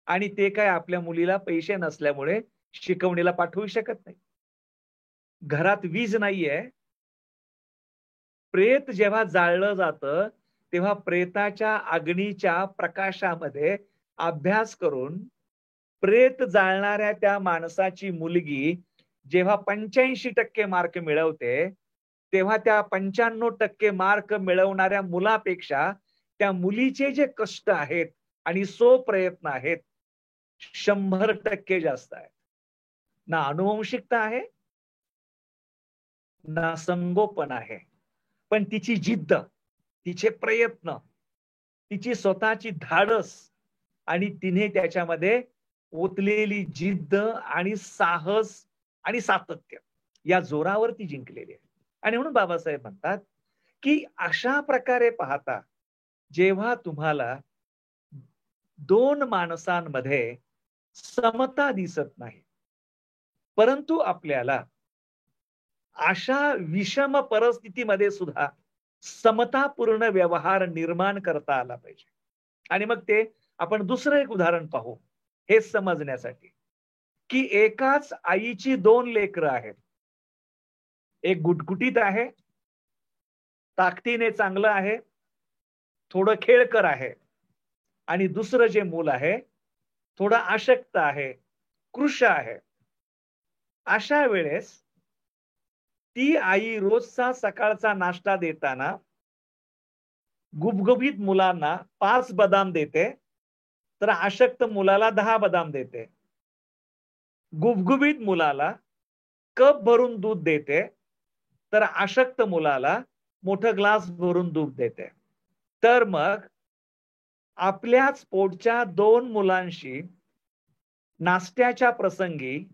आणि ते काय आपल्या मुलीला पैसे नसल्यामुळे शिकवणीला पाठवू शकत नाही. घरात वीज नाहीये, प्रेत जेव्हा जाळलं जातं तेव्हा प्रेताच्या अग्नीच्या प्रकाशामध्ये अभ्यास करून प्रेत जाळणाऱ्या त्या माणसाची मुलगी जेव्हा 85% मार्क मिळवते, तेव्हा त्या 95% मार्क मिळवणाऱ्या मुलापेक्षा त्या मुलीचे जे कष्ट आहेत आणि प्रयत्न आहेत 100% जास्त आहेत. ना अनुवंशिकता आहे, ना संगोपन आहे, पण तिची जिद्द, तिचे प्रयत्न, तिची स्वतःची धाडस आणि तिने त्याच्यामध्ये ओतलेली जिद्द आणि साहस आणि सातत्य या जोरावर ती जिंकलेली आहे. आणि म्हणून बाबासाहेब म्हणतात की अशा प्रकारे पाहता जेव्हा तुम्हाला दोन माणसांमध्ये समता दिसत नाही, परंतु आपल्याला अशा विषम परिस्थितीमध्ये सुद्धा समतापूर्ण व्यवहार निर्माण करता आला पाहिजे. आणि मग ते आपण दुसरं एक उदाहरण पाहू हे समजण्यासाठी, की एकाच आईची 2 लेकरं आहेत. एक गुटगुटीत आहे, ताकदीने चांगलं आहे, थोडं खेळकर आहे, आणि दुसरं जे मूल आहे थोडं अशक्त आहे, कृश आहे. अशा वेळेस ती आई रोजचा सकाळचा नाश्ता देताना गुबगुबीत मुलांना 5 बदाम देते, तर अशक्त मुलाला 10 बदाम देते. गुबगुबीत मुलाला कप भरून दूध देते, तर अशक्त मुलाला मोठं ग्लास भरून दूध देते. तर मग आपल्याच पोटच्या 2 मुलांशी नाश्त्याच्या प्रसंगी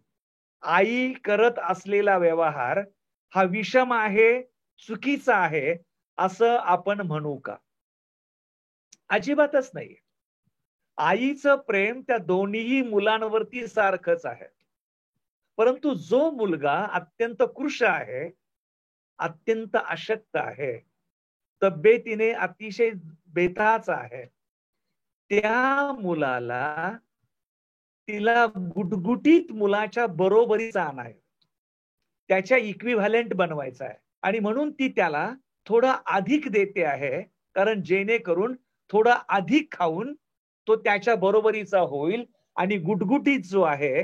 आई करत असलेला व्यवहार हा विषम आहे, चुकीचा आहे असं आपण म्हणू का? अजिबातच नाही. आईचं प्रेम त्या दोन्ही मुलांवरती सारखंच आहे. परंतु जो मुलगा अत्यंत कृश आहे, अत्यंत अशक्त आहे, तब्येतीने अतिशय बेताच आहे, त्या मुलाला तिला गुटगुटीत मुलाच्या बरोबरीचा आणायचा, त्याच्या इक्विव्हॅलेंट बनवायचा आहे. आणि म्हणून ती त्याला थोडं अधिक देते आहे, कारण जेणेकरून थोडं अधिक खाऊन तो त्याच्या बरोबरीचा होईल आणि गुटगुटीत जो आहे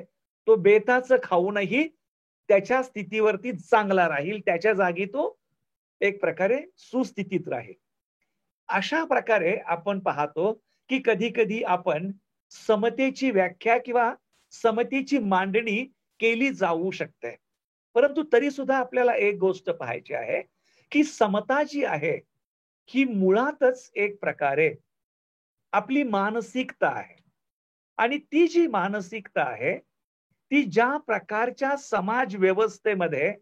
तो बेताचं खाऊनही त्याच्या स्थितीवरती चांगला राहील, त्याच्या जागी तो एक प्रकारे सुस्थितीत राहील. अशा प्रकारे आपण पाहतो की कधी कधी आपण समतेची व्याख्या किंवा समतेची मांडणी केली जाऊ शकते. परंतु तरी सुद्धा आपल्याला एक गोष्ट पाहायची आहे की समता जी आहे ही मुळातच एक प्रकारे आपली मानसिकता आहे. आणि ती जी मानसिकता आहे ती ज्या प्रकारच्या समाज व्यवस्थेमध्ये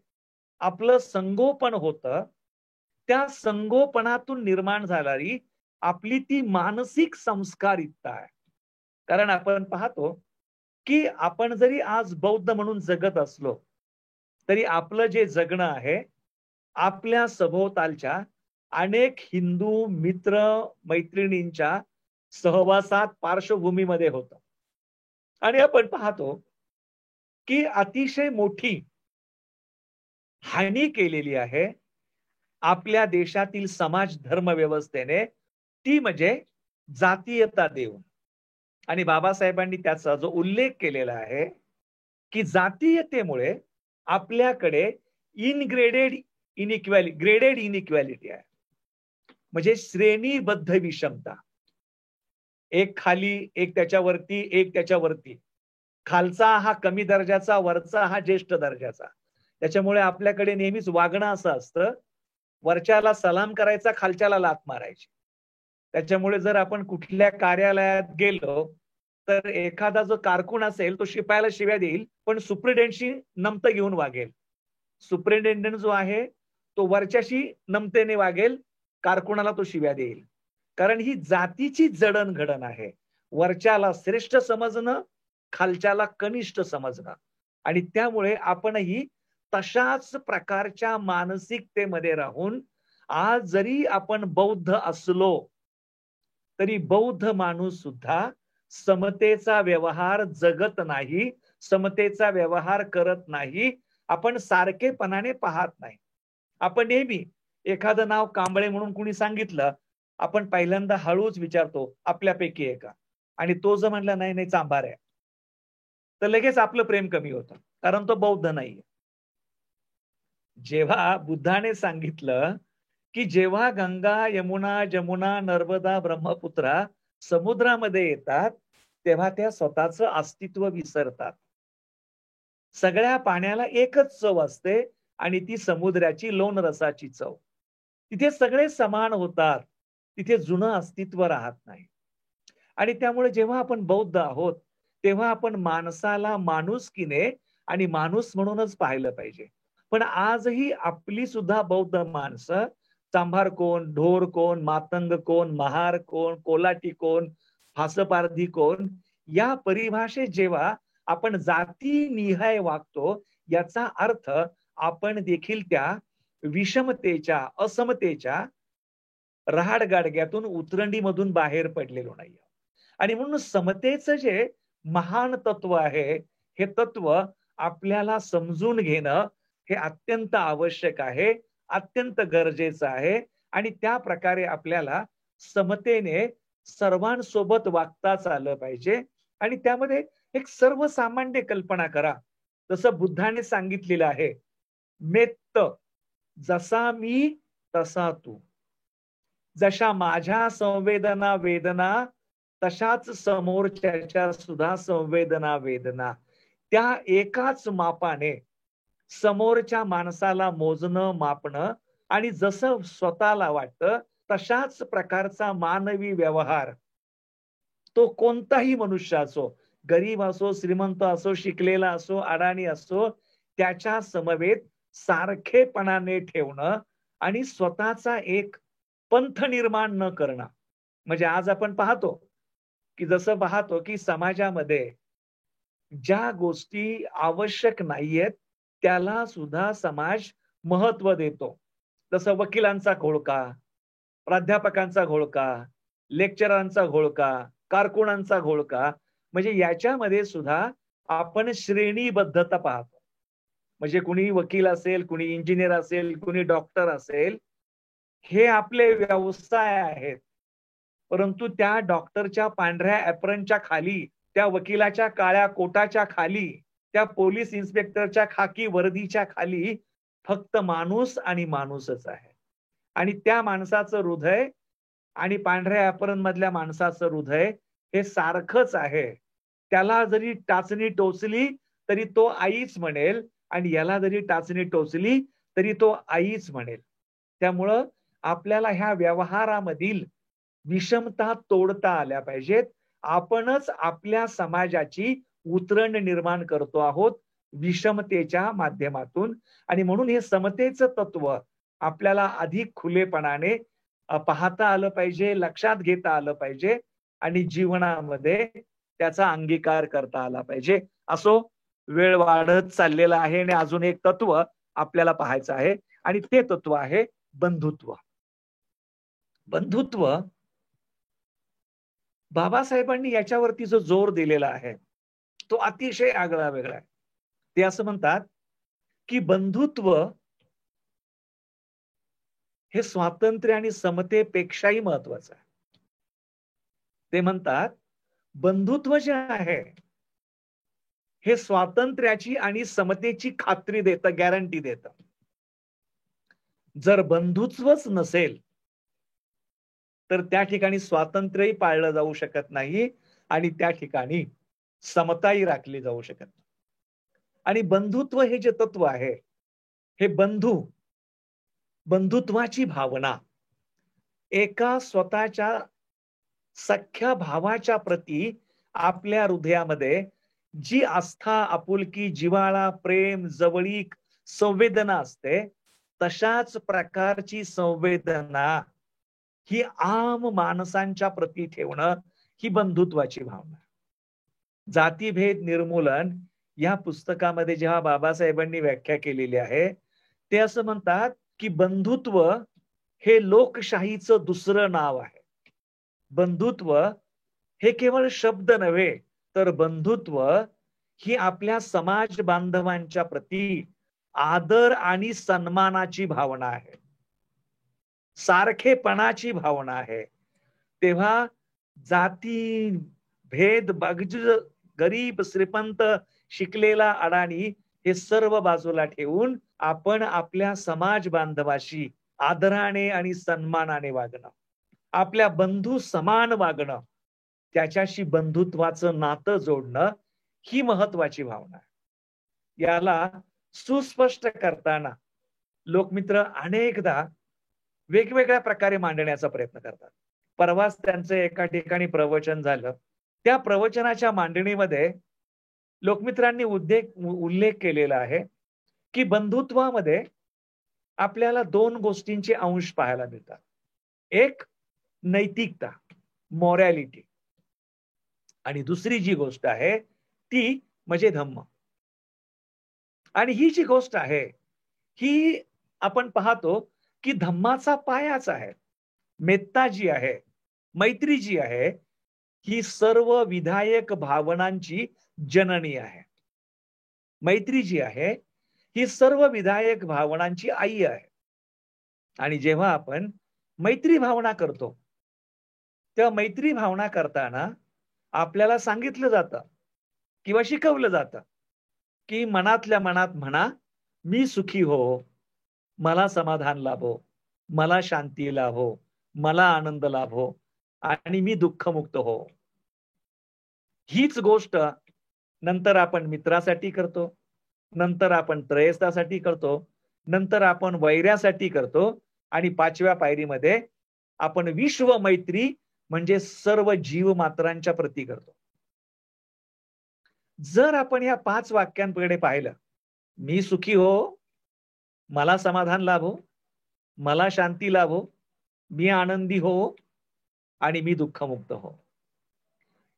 आपलं संगोपन होतं, त्या संगोपनातून निर्माण झाणारी आपली ती मानसिक संस्कारितता आहे. कारण आपण पाहतो की आपण जरी आज बौद्ध म्हणून जगत असलो तरी आपलं जे जगणं आहे आपल्या सभोवतालच्या अनेक हिंदू मित्र मैत्रिणींच्या सहवासात पार्श्वभूमीमध्ये होतं. आणि आपण पाहतो की अतिशय मोठी हानी केलेली आहे आपल्या देशातील समाज धर्म व्यवस्थेने, ती म्हणजे जातीयता देऊन. आणि बाबासाहेबांनी त्याचा जो उल्लेख केलेला आहे की जातीयतेमुळे आपल्याकडे ग्रेडेड इनइक्वॅलिटी आहे. म्हणजे श्रेणीबद्ध विषमता, एक खाली एक त्याच्यावरती एक त्याच्यावरती, खालचा हा कमी दर्जाचा, वरचा हा ज्येष्ठ दर्जाचा. त्याच्यामुळे आपल्याकडे नेहमीच वागणं असं असतं, वरच्याला सलाम करायचा, खालच्याला लाथ मारायची. त्याच्यामुळे जर आपण कुठल्या कार्यालयात गेलो तर एखादा जो कारकून असेल तो शिपायाला शिव्या देईल पण सुप्रिटेंडंटशी नमतं घेऊन वागेल. सुप्रिटेंडंट जो आहे तो वरच्याशी नमतेने वागेल, कारकुनाला तो शिव्या देईल. कारण ही जातीची जडणघडण आहे. वरच्याला श्रेष्ठ समजणं, खालच्याला कनिष्ठ समजणं. आणि त्यामुळे आपणही तशाच प्रकारच्या मानसिकतेमध्ये राहून आज जरी आपण बौद्ध असलो तरी बौद्ध माणूस सुद्धा समतेचा व्यवहार जगत नाही, समतेचा व्यवहार करत नाही. आपण सारखेपणाने पाहत नाही. आपण नेहमी एखादं नाव कांबळे म्हणून कुणी सांगितलं, आपण पहिल्यांदा हळूच विचारतो आपल्यापैकी आहे का, आणि तो जर म्हणला नाही नाही चांभार आहे तर लगेच आपलं प्रेम कमी होतं, कारण तो बौद्ध नाहीये. जेव्हा बुद्धाने सांगितलं की जेव्हा गंगा यमुना जमुना नर्मदा ब्रह्मपुत्रा समुद्रामध्ये येतात तेव्हा त्या स्वतःचं अस्तित्व विसरतात. सगळ्या पाण्याला एकच चव असते आणि ती समुद्राची लोण रसाची चव. तिथे सगळे समान होतात, तिथे जुनं अस्तित्व राहत नाही. आणि त्यामुळे जेव्हा आपण बौद्ध आहोत तेव्हा आपण माणसाला माणुसकीने आणि माणूस म्हणूनच पाहिलं पाहिजे. पण आजही आपली सुद्धा बौद्ध माणसं चांभार कोण, ढोर कोण, मातंग कोण, महार कोण, कोलाटी कोण, फासपारधी कोण, या परिभाषेत जेव्हा आपण जातीनिहाय वागतो याचा अर्थ आपण देखील त्या विषमतेच्या, असमतेच्या रहाडगाडग्यातून, उतरंडीमधून बाहेर पडलेलो नाही. आणि म्हणून समतेचं जे महान तत्व आहे हे तत्व आपल्याला समजून घेणं हे अत्यंत आवश्यक आहे, अत्यंत गरजेचं आहे. आणि त्या प्रकारे आपल्याला समतेने सर्वांसोबत वागताच आलं पाहिजे. आणि त्यामध्ये एक सर्वसामान्य कल्पना करा, जसं बुद्धाने सांगितलेलं आहे, मेत्त, जसा मी तसा तू. जशा माझ्या संवेदना वेदना तशाच समोरच्याच्या सुद्धा संवेदना वेदना. त्या एकाच मापाने समोरच्या माणसाला मोजणं, मापणं आणि जसं स्वतःला वाटतं तशाच प्रकारचा मानवी व्यवहार तो कोणताही मनुष्य असो, गरीब असो, श्रीमंत असो, शिकलेला असो, अडाणी असो, त्याच्या समवेत सारखेपणाने ठेवणं आणि स्वतःचा एक पंथ निर्माण न करणं. म्हणजे आज आपण पाहतो की जसं पाहतो की समाजामध्ये ज्या गोष्टी आवश्यक नाहीयेत त्याला सुद्धा समाज महत्व देतो. जसं वकिलांचा घोळका, प्राध्यापकांचा घोळका, लेक्चरांचा घोळका, कारकुनांचा घोळका, म्हणजे याच्यामध्ये सुद्धा आपण श्रेणीबद्धता पाहतो. म्हणजे कुणी वकील असेल, कुणी इंजिनियर असेल, कुणी डॉक्टर असेल, हे आपले व्यवसाय आहेत. परंतु त्या डॉक्टरच्या पांढऱ्या ऍप्रनच्या खाली, त्या वकिलाच्या काळ्या कोटाच्या खाली त्या पोलीस इन्स्पेक्टरच्या खाकी वर्दीच्या खाली फक्त माणूस आणि माणूसच आहे. आणि त्या माणसाचं हृदय आणि पांढऱ्या ऍप्रन मधल्या माणसाचं हृदय हे सारखंच आहे. त्याला जरी टाचणी टोचली तरी तो आईच म्हणेल, आणि याला जरी टाचणी टोचली तरी तो आईच म्हणेल. त्यामुळं आपल्याला ह्या व्यवहारामधील विषमता तोडता आल्या पाहिजेत. आपणच आपल्या समाजाची उतरण निर्माण करतो आहोत विषमतेच्या माध्यमातून. आणि म्हणून हे समतेचं तत्व आपल्याला अधिक खुलेपणाने पाहता आलं पाहिजे, लक्षात घेता आलं पाहिजे आणि जीवनामध्ये त्याचा अंगीकार करता आला पाहिजे. असो, वेळ वाढत चाललेला आहे आणि अजून एक तत्व आपल्याला पाहायचं आहे, आणि ते तत्व आहे बंधुत्व. बंधुत्व बाबासाहेबांनी याच्यावरती जो जोर दिलेला आहे तो अतिशय आगळा वेगळा आहे. ते असं म्हणतात की बंधुत्व हे स्वातंत्र्य आणि समतेपेक्षाही महत्वाचं आहे. ते म्हणतात बंधुत्व जे आहे हे स्वातंत्र्याची आणि समतेची खात्री देतं, गॅरंटी देतं. जर बंधुत्वच नसेल तर त्या ठिकाणी स्वातंत्र्यही पाळलं जाऊ शकत नाही आणि त्या ठिकाणी समताही राखली जाऊ शकत नाही. आणि बंधुत्व हे जे तत्व आहे हे बंधुत्वाची भावना एका स्वतःच्या सख्या भावाच्या प्रती आपल्या हृदयामध्ये जी आस्था, आपुलकी, जिव्हाळा, प्रेम, जवळीक, संवेदना असते, तशाच प्रकारची संवेदना ही आम माणसांच्या प्रती ठेवणं ही बंधुत्वाची भावना. जातीभेद निर्मूलन या पुस्तकामध्ये जेव्हा बाबासाहेबांनी व्याख्या केलेली आहे, ते असं म्हणतात की बंधुत्व हे लोकशाहीचं दुसरं नाव आहे. बंधुत्व हे केवळ शब्द नव्हे, तर बंधुत्व ही आपल्या समाज बांधवांच्या प्रती आदर आणि सन्मानाची भावना आहे, सारखेपणाची भावना आहे. तेव्हा जाती भेद, गरीब श्रीमंत, शिकलेला अडाणी हे सर्व बाजूला ठेवून आपण आपल्या समाज बांधवाशी आदराने आणि सन्मानाने वागणं, आपल्या बंधू समान वागणं, त्याच्याशी बंधुत्वाचं नातं जोडणं ही महत्वाची भावना आहे. याला सुस्पष्ट करताना लोकमित्र अनेकदा वेगवेगळ्या प्रकारे मांडण्याचा प्रयत्न करतात. परवाच त्यांचं एका ठिकाणी प्रवचन झालं. त्या प्रवचनाच्या मांडणीमध्ये लोकमित्रांनी उल्लेख केलेला आहे की बंधुत्वामध्ये आपल्याला दोन गोष्टींचे अंश पाहायला मिळतात. एक नैतिकता, मॉरॅलिटी, आणि दुसरी जी गोष्ट आहे ती म्हणजे धम्म. आणि ही जी गोष्ट आहे ही आपण पाहतो की धम्माचा पायाच आहे. मेत्ता जी आहे, मैत्री जी आहे, ही सर्व विधायक भावनांची जननी आहे. मैत्री जी आहे ही सर्व विधायक भावनांची आई आहे. आणि जेव्हा आपण मैत्री भावना करतो तेव्हा मैत्री भावना करताना आपल्याला सांगितलं जातं किंवा शिकवलं जातं की मनातल्या मनात म्हणा, मी सुखी हो, मला समाधान लाभो, मला शांती लाभो, मला आनंद लाभो आणि मी दुःखमुक्त हो. हीच गोष्ट नंतर आपण मित्रासाठी करतो, नंतर आपण त्रयस्थासाठी करतो, नंतर आपण वैऱ्यासाठी करतो आणि 5व्या पायरीमध्ये आपण विश्व मैत्री म्हणजे सर्व जीवमात्रांच्या प्रती करतो. जर आपण या 5 वाक्यांकडे पाहिलं, मी सुखी हो, मला समाधान लाभो, मला शांती लाभो, मी आनंदी हो आणि मी दुःखमुक्त हो,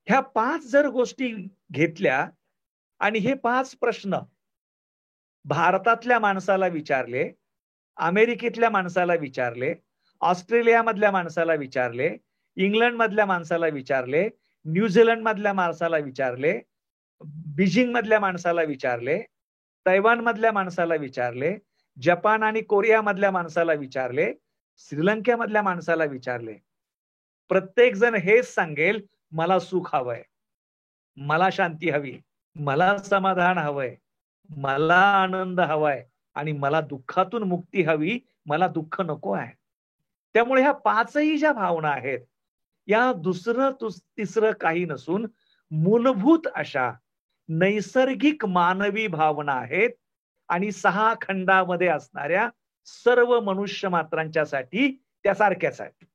ह्या 5 जर गोष्टी घेतल्या आणि हे 5 प्रश्न भारतातल्या माणसाला विचारले, अमेरिकेतल्या माणसाला विचारले, ऑस्ट्रेलियामधल्या माणसाला विचारले, इंग्लंड मधल्या माणसाला विचारले, न्यूझीलंड मधल्या माणसाला विचारले, बीजिंग मधल्या माणसाला विचारले, तैवान मधल्या माणसाला विचारले, जपान आणि कोरिया मधल्या माणसाला विचारले, श्रीलंकेमधल्या माणसाला विचारले, प्रत्येक जण हेच सांगेल, मला सुख हवंय, मला शांती हवी, मला समाधान हवंय, मला आनंद हवाय आणि मला दुःखातून मुक्ती हवी, मला दुःख नको आहे. त्यामुळे ह्या पाचही ज्या भावना आहेत, या दुसरं तिसरं काही नसून मूलभूत अशा नैसर्गिक मानवी भावना आहेत आणि 6 खंडामध्ये असणाऱ्या सर्व मनुष्य मात्रांच्यासाठी त्या सारख्याच आहेत.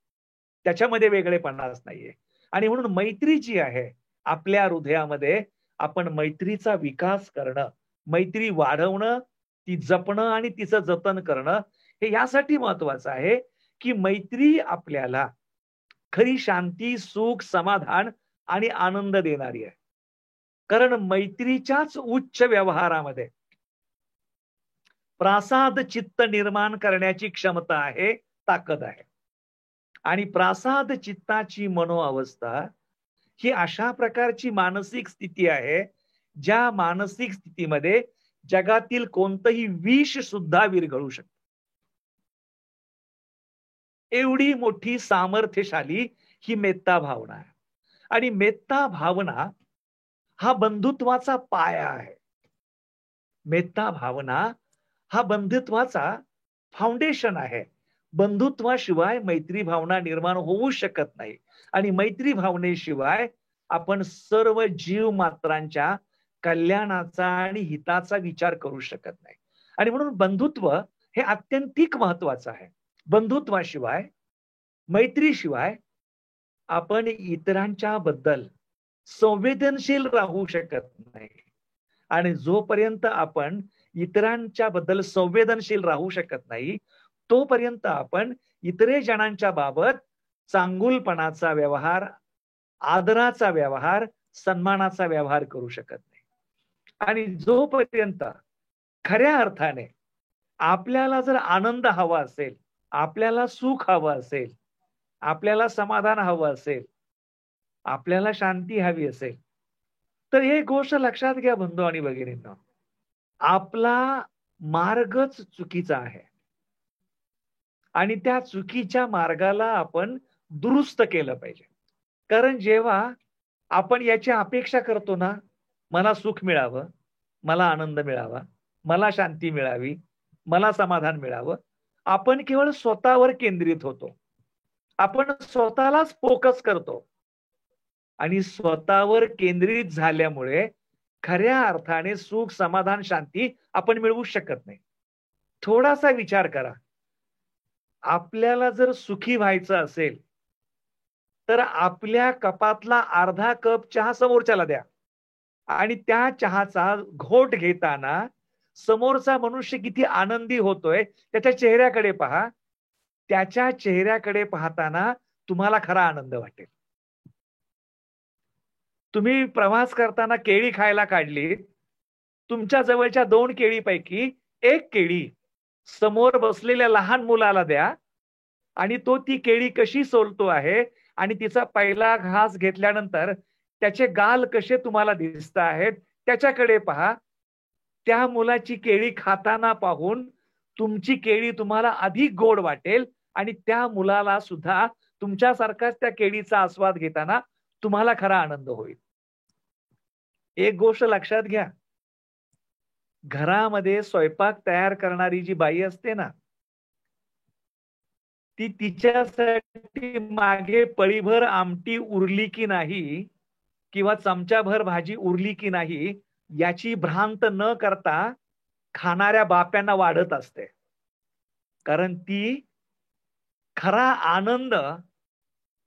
त्याच्यामध्ये वेगळेपणाच नाहीये. आणि म्हणून मैत्री जी आहे आपल्या हृदयामध्ये, आपण मैत्रीचा विकास करणं, मैत्री वाढवणं, ती जपणं आणि तिचं जतन करणं हे यासाठी महत्वाचं आहे, की मैत्री आपल्याला खरी शांती, सुख, समाधान आणि आनंद देणारी आहे. कारण मैत्रीच्याच उच्च व्यवहारामध्ये प्रासाद चित्त निर्माण करण्याची क्षमता आहे, ताकद आहे. आणि प्रासाद चित्ताची मनोअवस्था ही अशा प्रकारची मानसिक स्थिती आहे, ज्या मानसिक स्थितीमध्ये जगातील कोणतंही विष सुद्धा विरघळू शकतं. एवढी मोठी सामर्थ्यशाली ही मेत्ता भावना आहे. आणि मेत्ता भावना हा बंधुत्वाचा पाया आहे. मेत्ता भावना हा बंधुत्वाचा फाउंडेशन आहे. बंधुत्वाशिवाय मैत्री भावना निर्माण होऊ शकत नाही. आणि मैत्री भावनेशिवाय आपण सर्व जीव मात्रांच्या कल्याणाचा आणि हिताचा विचार करू शकत नाही. आणि म्हणून बंधुत्व हे अत्यंतिक महत्वाचं आहे. बंधुत्वाशिवाय, मैत्रीशिवाय आपण इतरांच्या बद्दल संवेदनशील राहू शकत नाही. आणि जोपर्यंत आपण इतरांच्या बद्दल संवेदनशील राहू शकत नाही, तोपर्यंत आपण इतरे जणांच्या बाबत चांगुलपणाचा व्यवहार, आदराचा व्यवहार, सन्मानाचा व्यवहार करू शकत नाही. आणि जोपर्यंत खऱ्या अर्थाने आपल्याला जर आनंद हवा असेल, आपल्याला सुख हवं असेल, आपल्याला समाधान हवं असेल, आपल्याला शांती हवी असेल, तर हे गोष्ट लक्षात घ्या बंधू आणि भगिनींनो, आपला मार्गच चुकीचा आहे. आणि त्या चुकीच्या मार्गाला आपण दुरुस्त केलं पाहिजे. कारण जेव्हा आपण याची अपेक्षा करतो ना, मला सुख मिळावं, मला आनंद मिळावा, मला शांती मिळावी, मला समाधान मिळावं, आपण केवळ स्वतःवर केंद्रित होतो. आपण स्वतःलाच फोकस करतो. आणि स्वतःवर केंद्रित झाल्यामुळे खऱ्या अर्थाने सुख, समाधान, शांती आपण मिळवू शकत नाही. थोडासा विचार करा. आपल्याला जर सुखी व्हायचं असेल, तर आपल्या कपातला अर्धा कप चहा समोरच्याला द्या. आणि त्या चहाचा घोट घेताना समोरचा मनुष्य किती आनंदी होतोय त्याच्या चेहऱ्याकडे पहा. त्याच्या चेहऱ्याकडे पाहताना तुम्हाला खरा आनंद वाटेल. तुम्ही प्रवास करताना केळी खायला काढली, तुमच्या जवळच्या 2 केळीपैकी 1 केळी समोर बसलेल्या लहान मुलाला द्या आणि तो ती केळी कशी सोलतो आहे आणि तिचा पहिला घास घेतल्यानंतर त्याचे गाल कसे तुम्हाला दिसत आहेत त्याच्याकडे पहा. त्या मुलाची केळी खाताना पाहून तुमची केळी तुम्हाला अधिक गोड वाटेल आणि त्या मुलाला सुद्धा तुमच्यासारखाच त्या केळीचा आस्वाद घेताना तुम्हाला खरा आनंद होईल. एक गोष्ट लक्षात घ्या, घरामध्ये स्वयंपाक तयार करणारी जी बाई असते ना, ती तिच्यासाठी मागे पळीभर आमटी उरली की नाही किंवा चमचाभर भाजी उरली की नाही याची भ्रांत न करता खाणाऱ्या बाप्यांना वाढत असते. कारण ती खरा आनंद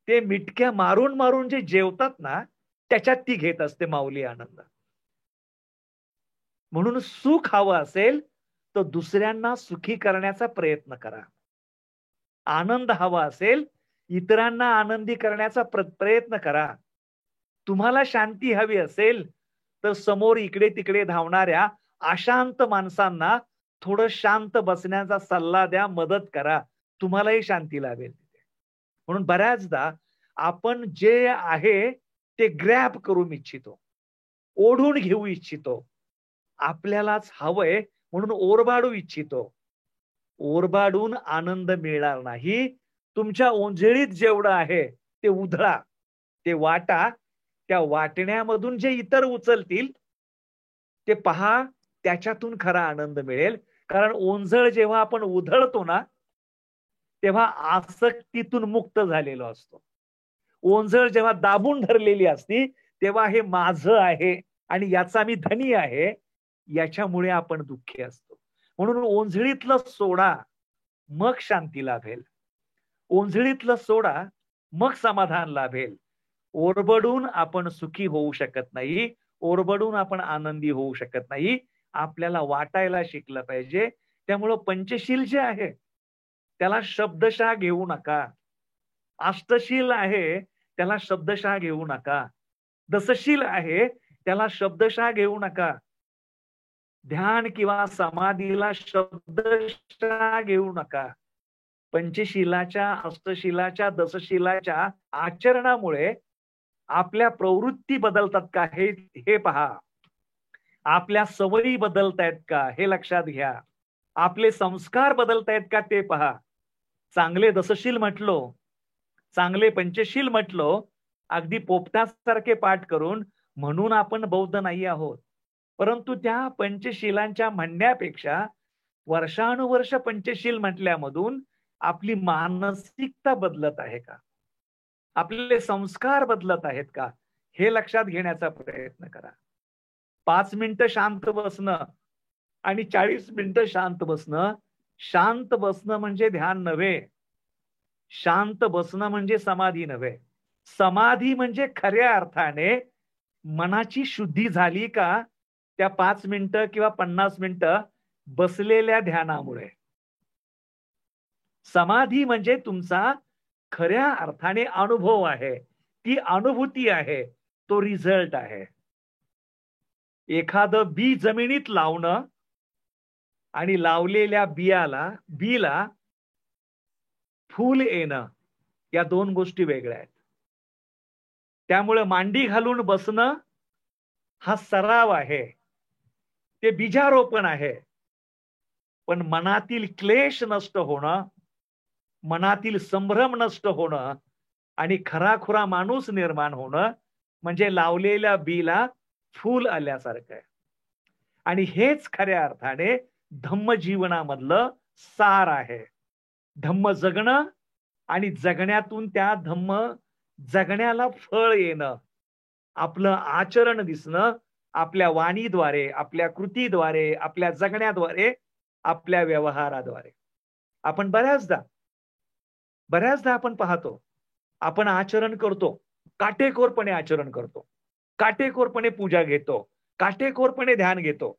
ते मिटक्या मारून मारून जे जेवतात ना, त्याच्यात ती घेत असते माऊली आनंद. म्हणून सुख हवं असेल तर दुसऱ्यांना सुखी करण्याचा प्रयत्न करा. आनंद हवा असेल, इतरांना आनंदी करण्याचा प्रयत्न करा. तुम्हाला शांती हवी असेल तर समोर इकडे तिकडे धावणाऱ्या अशांत माणसांना थोडं शांत बसण्याचा सल्ला द्या, मदत करा. तुम्हालाही शांती लाभेल. म्हणून बऱ्याचदा आपण जे आहे ते ग्रॅब करू इच्छितो, ओढून घेऊ इच्छितो. आपल्यालाच हवंय म्हणून ओरबाडू इच्छितो. ओरबाडून आनंद मिळणार नाही. तुमच्या ओंजळीत जेवढं आहे ते उधळा, ते वाटा. त्या वाटण्यामधून जे इतर उचलतील ते पहा, त्याच्यातून खरा आनंद मिळेल. कारण ओंजळ जेव्हा आपण उधळतो ना, तेव्हा आसक्तीतून मुक्त झालेलो असतो. ओंजळ जेव्हा दाबून धरलेली असती, तेव्हा हे माझं आहे आणि याचा मी धनी आहे, याच्यामुळे आपण दुःखी असतो. म्हणून ओंजळीतलं सोडा, मग शांती लाभेल. ओंजळीतलं सोडा, मग समाधान लाभेल. ओरबडून आपण सुखी होऊ शकत नाही, ओरबडून आपण आनंदी होऊ शकत नाही. आपल्याला वाटायला शिकलं पाहिजे. त्यामुळं पंचशील जे आहे त्याला शब्दशः घेऊ नका. अष्टशील आहे त्याला शब्दशः घेऊ नका. दसशील आहे त्याला शब्दशः घेऊ नका. ध्यान किंवा समाधीला शब्दशः घेऊ नका. पंचशीलाच्या, अष्टशिलाच्या, दसशिलाच्या आचरणामुळे आपल्या प्रवृत्ती बदलतात का हे पहा. आपल्या सवयी बदलतायत का हे लक्षात घ्या. आपले संस्कार बदलतायत का ते पहा. चांगले दसशील म्हटलो, चांगले पंचशील म्हटलो, अगदी पोपटासारखे पाठ करून म्हणून आपण बौद्ध नाही आहोत. परंतु त्या पंचशिलांच्या म्हणण्यापेक्षा वर्षानुवर्ष पंचशील म्हटल्यामधून आपली मानसिकता बदलत आहे का, आपले संस्कार बदलत आहेत का, हे लक्षात घेण्याचा प्रयत्न करा. 5 मिनिटं शांत बसणं आणि 40 मिनिटं शांत बसणं, शांत बसणं म्हणजे ध्यान नव्हे. शांत बसणं म्हणजे समाधी नव्हे. समाधी म्हणजे खऱ्या अर्थाने मनाची शुद्धी झाली का त्या 5 मिनिटं किंवा 50 मिनिटं बसलेल्या ध्यानामुळे. समाधी म्हणजे तुमचा खऱ्या अर्थाने अनुभव आहे, ती अनुभूती आहे, तो रिझल्ट आहे. एखादं बी जमिनीत लावणं आणि लावलेल्या बीला फूल येणं, या 2 गोष्टी वेगळ्या आहेत. त्यामुळे मांडी घालून बसणं हा सराव आहे, ते बीजारोपण आहे. पण मनातील क्लेश नष्ट होणं, मनातील संभ्रम नष्ट होणं आणि खराखुरा माणूस निर्माण होणं म्हणजे लावलेल्या बीला फूल आल्यासारखं आहे. आणि हेच खऱ्या अर्थाने धम्म जीवनामधलं सार आहे. धम्म जगणं आणि जगण्यातून त्या धम्म जगण्याला फळ येणं, आपलं आचरण दिसणं, आपल्या वाणीद्वारे, आपल्या कृतीद्वारे, आपल्या जगण्याद्वारे, आपल्या व्यवहाराद्वारे. आपण बऱ्याचदा आपण पाहतो, आपण आचरण करतो, काटेकोरपणे आचरण करतो, काटेकोरपणे पूजा घेतो, काटेकोरपणे ध्यान घेतो.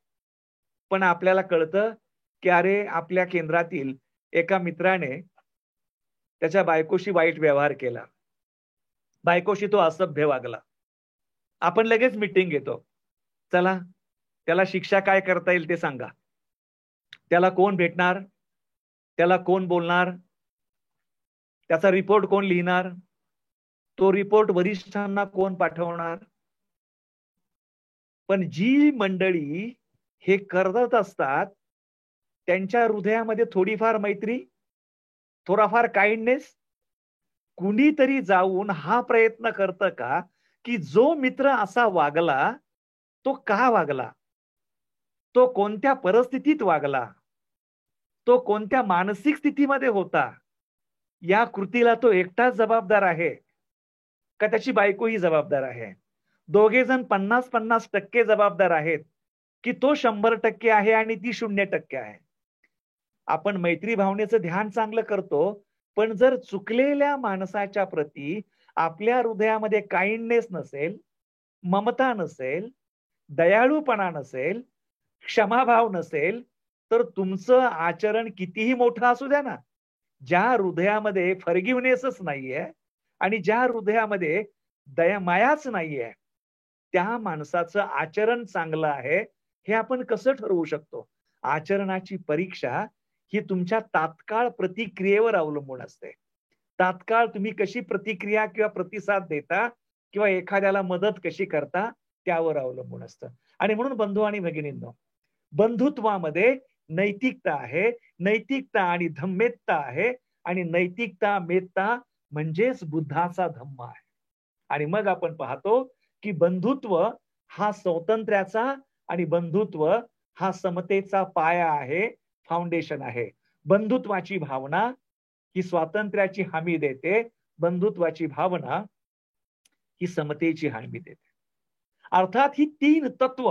पण आपल्याला कळतं की अरे, आपल्या केंद्रातील एका मित्राने त्याच्या बायकोशी वाईट व्यवहार केला, बायकोशी तो असभ्य वागला. आपण लगेच मीटिंग घेतो. चला, त्याला शिक्षा काय करता येईल ते सांगा. त्याला कोण भेटणार, त्याला कोण बोलणार, त्याचा रिपोर्ट कोण लिहिणार, तो रिपोर्ट वरिष्ठांना कोण पाठवणार. पण जी मंडळी हे करत असतात त्यांच्या हृदयामध्ये थोडीफार मैत्री, थोडाफार काइंडनेस, कुणीतरी जाऊन हा प्रयत्न करतं का की जो मित्र असा वागला तो का वागला, तो कोणत्या परिस्थितीत वागला, तो कोणत्या मानसिक स्थितीमध्ये होता, या कृतीला तो एकटाच जबाबदार आहे का त्याची बायकोही जबाबदार आहे. दोघे जण 50-50% जबाबदार आहेत की तो 100% आहे आणि ती 0% आहे. आपण मैत्री भावनेचं ध्यान चांगलं करतो, पण जर चुकलेल्या माणसाच्या प्रती आपल्या हृदयामध्ये काइंडनेस नसेल, ममता नसेल, दयाळूपणा नसेल, क्षमाभाव नसेल, तर तुमचं आचरण कितीही मोठं असू द्या ना, ज्या हृदयामध्ये फॉरगिव्हनेसच नाहीये आणि ज्या हृदयामध्ये दयामायाच नाहीये, त्या माणसाचं आचरण चांगलं आहे हे आपण कसं ठरवू शकतो. आचरणाची परीक्षा ही तुमच्या तात्काळ प्रतिक्रियेवर अवलंबून असते. तात्काळ तुम्ही कशी प्रतिक्रिया किंवा प्रतिसाद देता किंवा एखाद्याला मदत कशी करता त्यावर अवलंबून असतं. आणि म्हणून बंधू आणि भगिनींनो, बंधुत्वामध्ये नैतिकता आहे, नैतिकता आणि धम्मेत्ता आहे, आणि नैतिकता मेत्ता म्हणजेच बुद्धाचा धम्म आहे. आणि मग आपण पाहतो की बंधुत्व हा स्वातंत्र्याचा आणि बंधुत्व हा समतेचा पाया आहे, फाउंडेशन आहे. बंधुत्वाची भावना ही स्वातंत्र्याची हमी देते, बंधुत्वाची भावना ही समतेची हमी देते. अर्थात ही तीन तत्व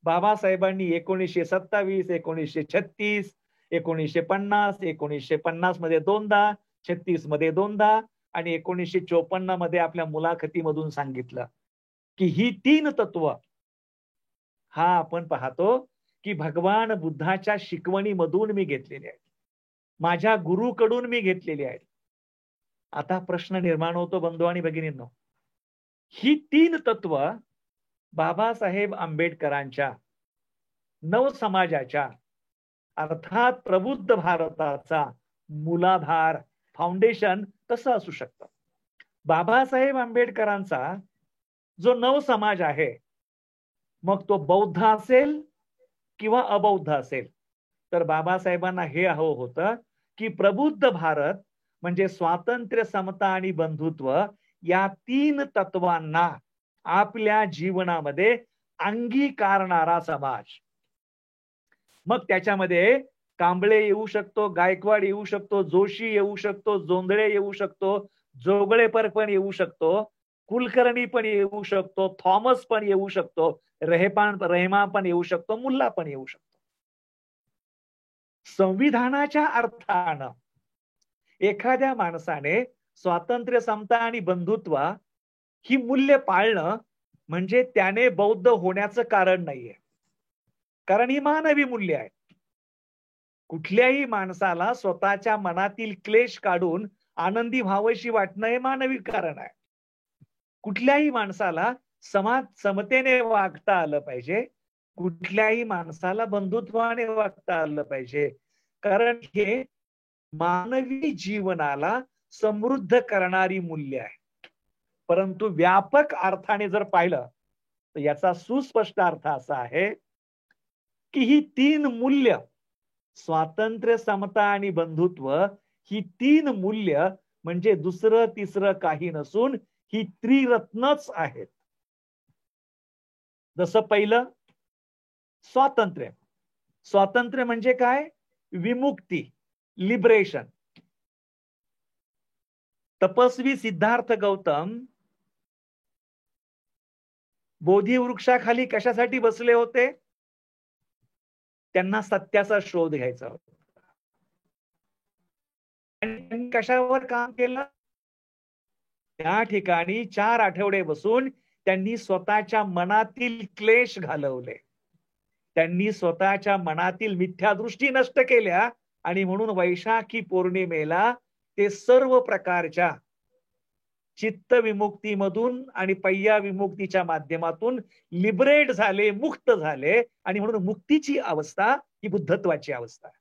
बाबासाहेबांनी 1927, 1936, 1950, 1950 मध्ये दोनदा, 36 मध्ये दोनदा आणि 1954 मध्ये आपल्या मुलाखतीमधून सांगितलं की ही तीन तत्व हा आपण पाहतो की भगवान बुद्धाच्या शिकवणीमधून मी घेतलेली आहे, माझ्या गुरुकडून मी घेतलेली आहे. आता प्रश्न निर्माण होतो बंधू आणि भगिनींनो, ही तीन तत्व बाबासाहेब आंबेडकरांच्या नवसमाजाच्या अर्थात प्रबुद्ध भारताचा मूलाधार, फाउंडेशन कसं असू शकतं? बाबासाहेब आंबेडकरांचा जो नवसमाज आहे, मग तो बौद्ध असेल किंवा अबौद्ध असेल, तर बाबासाहेबांना हे हवं होतं की प्रबुद्ध भारत म्हणजे स्वातंत्र्य, समता आणि बंधुत्व या तीन तत्वांना आपल्या जीवनामध्ये अंगीकारणारा समाज. मग त्याच्यामध्ये कांबळे येऊ शकतो, गायकवाड येऊ शकतो, जोशी येऊ शकतो, जोंधळे येऊ शकतो, जोगळेकर पण येऊ शकतो, कुलकर्णी पण येऊ शकतो, थॉमस पण येऊ शकतो, रहमान पण येऊ शकतो, मुल्ला पण येऊ शकतो. संविधानाच्या अर्थानं एखाद्या माणसाने स्वातंत्र्य, समता आणि बंधुत्व ही मूल्य पाळणं म्हणजे त्याने बौद्ध होण्याचं कारण नाहीये, कारण ही मानवी मूल्य आहे. कुठल्याही माणसाला स्वतःच्या मनातील क्लेश काढून आनंदी व्हावशी वाटणं हे मानवी कारण आहे. कुठल्याही माणसाला समतेने वागता आलं पाहिजे, कुठल्याही माणसाला बंधुत्वाने वागता आलं पाहिजे, कारण हे मानवी जीवनाला समृद्ध करणारी मूल्य आहे. परंतु व्यापक अर्थाने जर पाहिलं तर याचा सुस्पष्ट अर्थ असा आहे की ही तीन मूल्य, स्वातंत्र्य, समता आणि बंधुत्व, ही तीन मूल्य म्हणजे दुसरं तिसरं काही नसून ही त्रिरत्नच आहेत. जसं पहिलं स्वातंत्र्य. स्वातंत्र्य म्हणजे काय? विमुक्ती, लिबरेशन. तपस्वी सिद्धार्थ गौतम बोधी वृक्षाखाली कशासाठी बसले होते? त्यांना सत्याचा शोध घ्यायचा होता. आणि त्यांनी कशावर काम केलं? त्या ठिकाणी 4 आठवडे बसून त्यांनी स्वतःच्या मनातील क्लेश घालवले, त्यांनी स्वतःच्या मनातील मिथ्यादृष्टी नष्ट केल्या आणि म्हणून वैशाखी पौर्णिमेला ते सर्व प्रकारच्या चित्त विमुक्तीमधून आणि पय्या विमुक्तीच्या माध्यमातून लिबरेट झाले, मुक्त झाले. आणि म्हणून मुक्तीची अवस्था ही बुद्धत्वाची अवस्था आहे.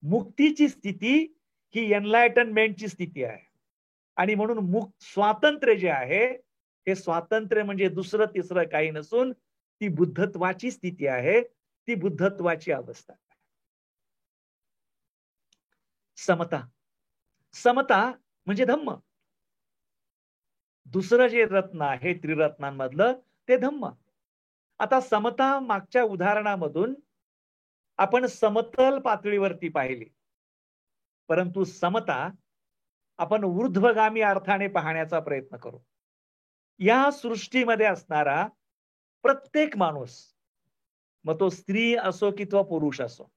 मुक्तीची स्थिती ही एनलायटनमेंटची स्थिती आहे. आणि म्हणून स्वातंत्र्य जे आहे हे स्वातंत्र्य म्हणजे दुसरं तिसरं काही नसून ती बुद्धत्वाची स्थिती आहे, ती बुद्धत्वाची अवस्था आहे. समता. समता म्हणजे धम्म. दुसरं जे रत्न आहे त्रिरत्नांमधलं ते धम्म. आता समता मागच्या उदाहरणामधून आपण समतल पातळीवरती पाहिली, परंतु समता आपण ऊर्ध्वगामी अर्थाने पाहण्याचा प्रयत्न करू. या सृष्टीमध्ये असणारा प्रत्येक माणूस, मग तो स्त्री असो किंवा पुरुष असो,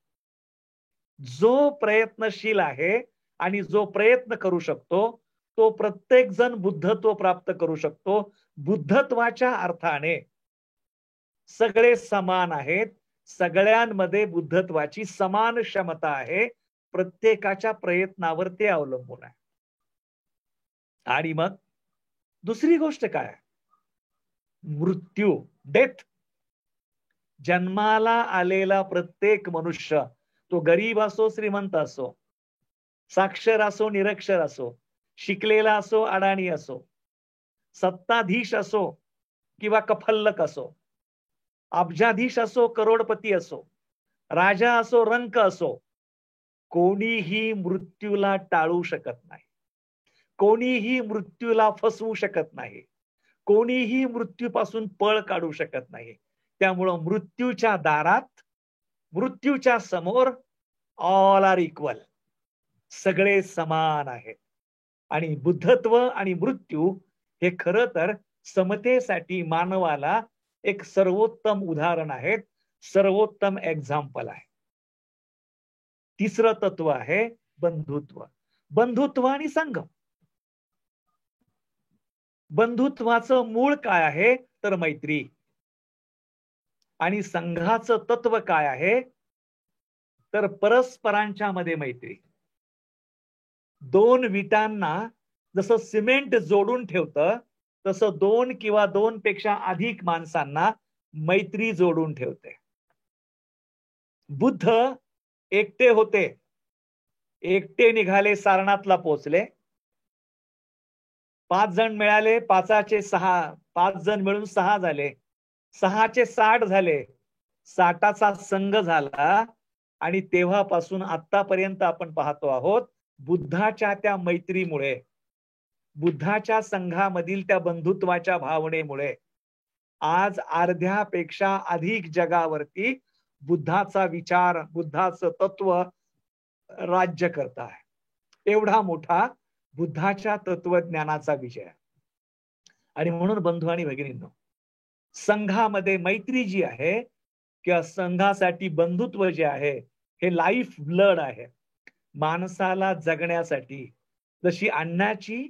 जो प्रयत्नशील आहे आणि जो प्रयत्न करू शकतो तो प्रत्येक जण बुद्धत्व प्राप्त करू शकतो. बुद्धत्वाच्या अर्थाने सगळे समान आहेत, सगळ्यांमध्ये बुद्धत्वाची समान क्षमता आहे, प्रत्येकाच्या प्रयत्नावर ते अवलंबून आहे. आणि मग दुसरी गोष्ट काय? मृत्यू, डेथ. जन्माला आलेला प्रत्येक मनुष्य, तो गरीब असो श्रीमंत असो, साक्षर असो निरक्षर असो, शिकलेला असो अडाणी असो, सत्ताधीश असो किंवा कफल्लक असो, अब्जाधीश असो करोडपती असो, राजा असो रंक असो, कोणीही मृत्यूला टाळू शकत नाही, कोणीही मृत्यूला फसवू शकत नाही, कोणीही मृत्यूपासून पळ काढू शकत नाही. त्यामुळं मृत्यूच्या दारात, मृत्यूच्या समोर ऑल आर इक्वल, सगळे समान आहेत. आणि बुद्धत्व आणि मृत्यू हे खरं तर समतेसाठी मानवाला एक सर्वोत्तम उदाहरण आहेत, सर्वोत्तम एक्झाम्पल आहे. तिसरं तत्व आहे बंधुत्व. बंधुत्व आणि संघ. बंधुत्वाचं मूळ काय आहे तर मैत्री. आणि संघाचं तत्व काय आहे तर परस्परांच्या मध्ये मैत्री. दोन विटांना जसं सिमेंट जोडून ठेवतं तसं दोन किंवा दोन पेक्षा अधिक माणसांना मैत्री जोडून ठेवते. बुद्ध एकटे होते, एकटे निघाले, सारनाथला पोहोचले. 5 जण मिळाले, 5चे 6, 5 जण मिळून 6 झाले, 6चे 60 झाले, 60चा संघ झाला. आणि तेव्हापासून आतापर्यंत आपण पाहतो आहोत बुद्धाच्या त्या मैत्रीमुळे, बुद्धाच्या संघामधील त्या बंधुत्वाच्या भावनेमुळे आज अर्ध्यापेक्षा अधिक जगावरती बुद्धाचा विचार, बुद्धाचं तत्व राज्य करत आहे. एवढा मोठा बुद्धाच्या तत्वज्ञानाचा विजय. आणि म्हणून बंधू आणि भगिनींनो, संघामध्ये मैत्री जी आहे किंवा संघासाठी बंधुत्व जे आहे हे लाईफ ब्लड आहे. माणसाला जगण्यासाठी जशी अन्नाची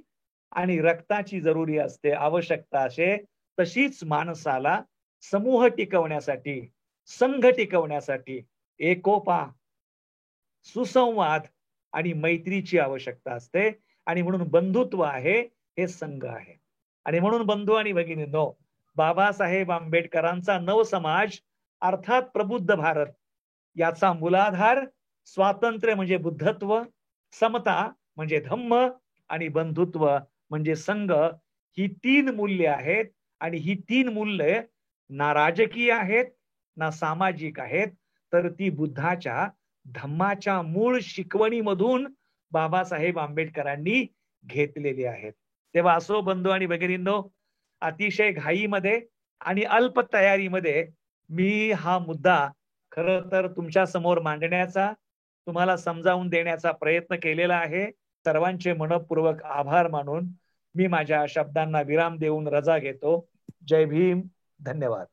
आणि रक्ताची जरुरी असते, आवश्यकता असे, तशीच माणसाला समूह टिकवण्यासाठी, संघ टिकवण्यासाठी एकोपा, सुसंवाद आणि मैत्रीची आवश्यकता असते. आणि म्हणून बंधुत्व आहे हे संघ आहे. आणि म्हणून बंधू आणि भगिनींनो, बाबासाहेब आंबेडकरांचा नवसमाज अर्थात प्रबुद्ध भारत याचा मूलाधार स्वातंत्र्य म्हणजे बुद्धत्व, समता म्हणजे धम्म आणि बंधुत्व म्हणजे संघ, ही 3 मूल्य आहेत. आणि ही 3 मूल्य ना राजकीय आहेत ना सामाजिक आहेत, तर ती बुद्धाच्या धम्माच्या मूळ शिकवणीमधून बाबासाहेब आंबेडकरांनी घेतलेली आहेत. तेव्हा असो बंधू आणि भगिनींनो, अतिशय घाईमध्ये आणि अल्प तयारीमध्ये मी हा मुद्दा खरं तर तुमच्या समोर मांडण्याचा, तुम्हाला समजावून देण्याचा प्रयत्न केलेला आहे. सर्वांचे मनपूर्वक आभार मानून मी माझ्या शब्दांना विराम देऊन रजा घेतो. जय भीम, धन्यवाद.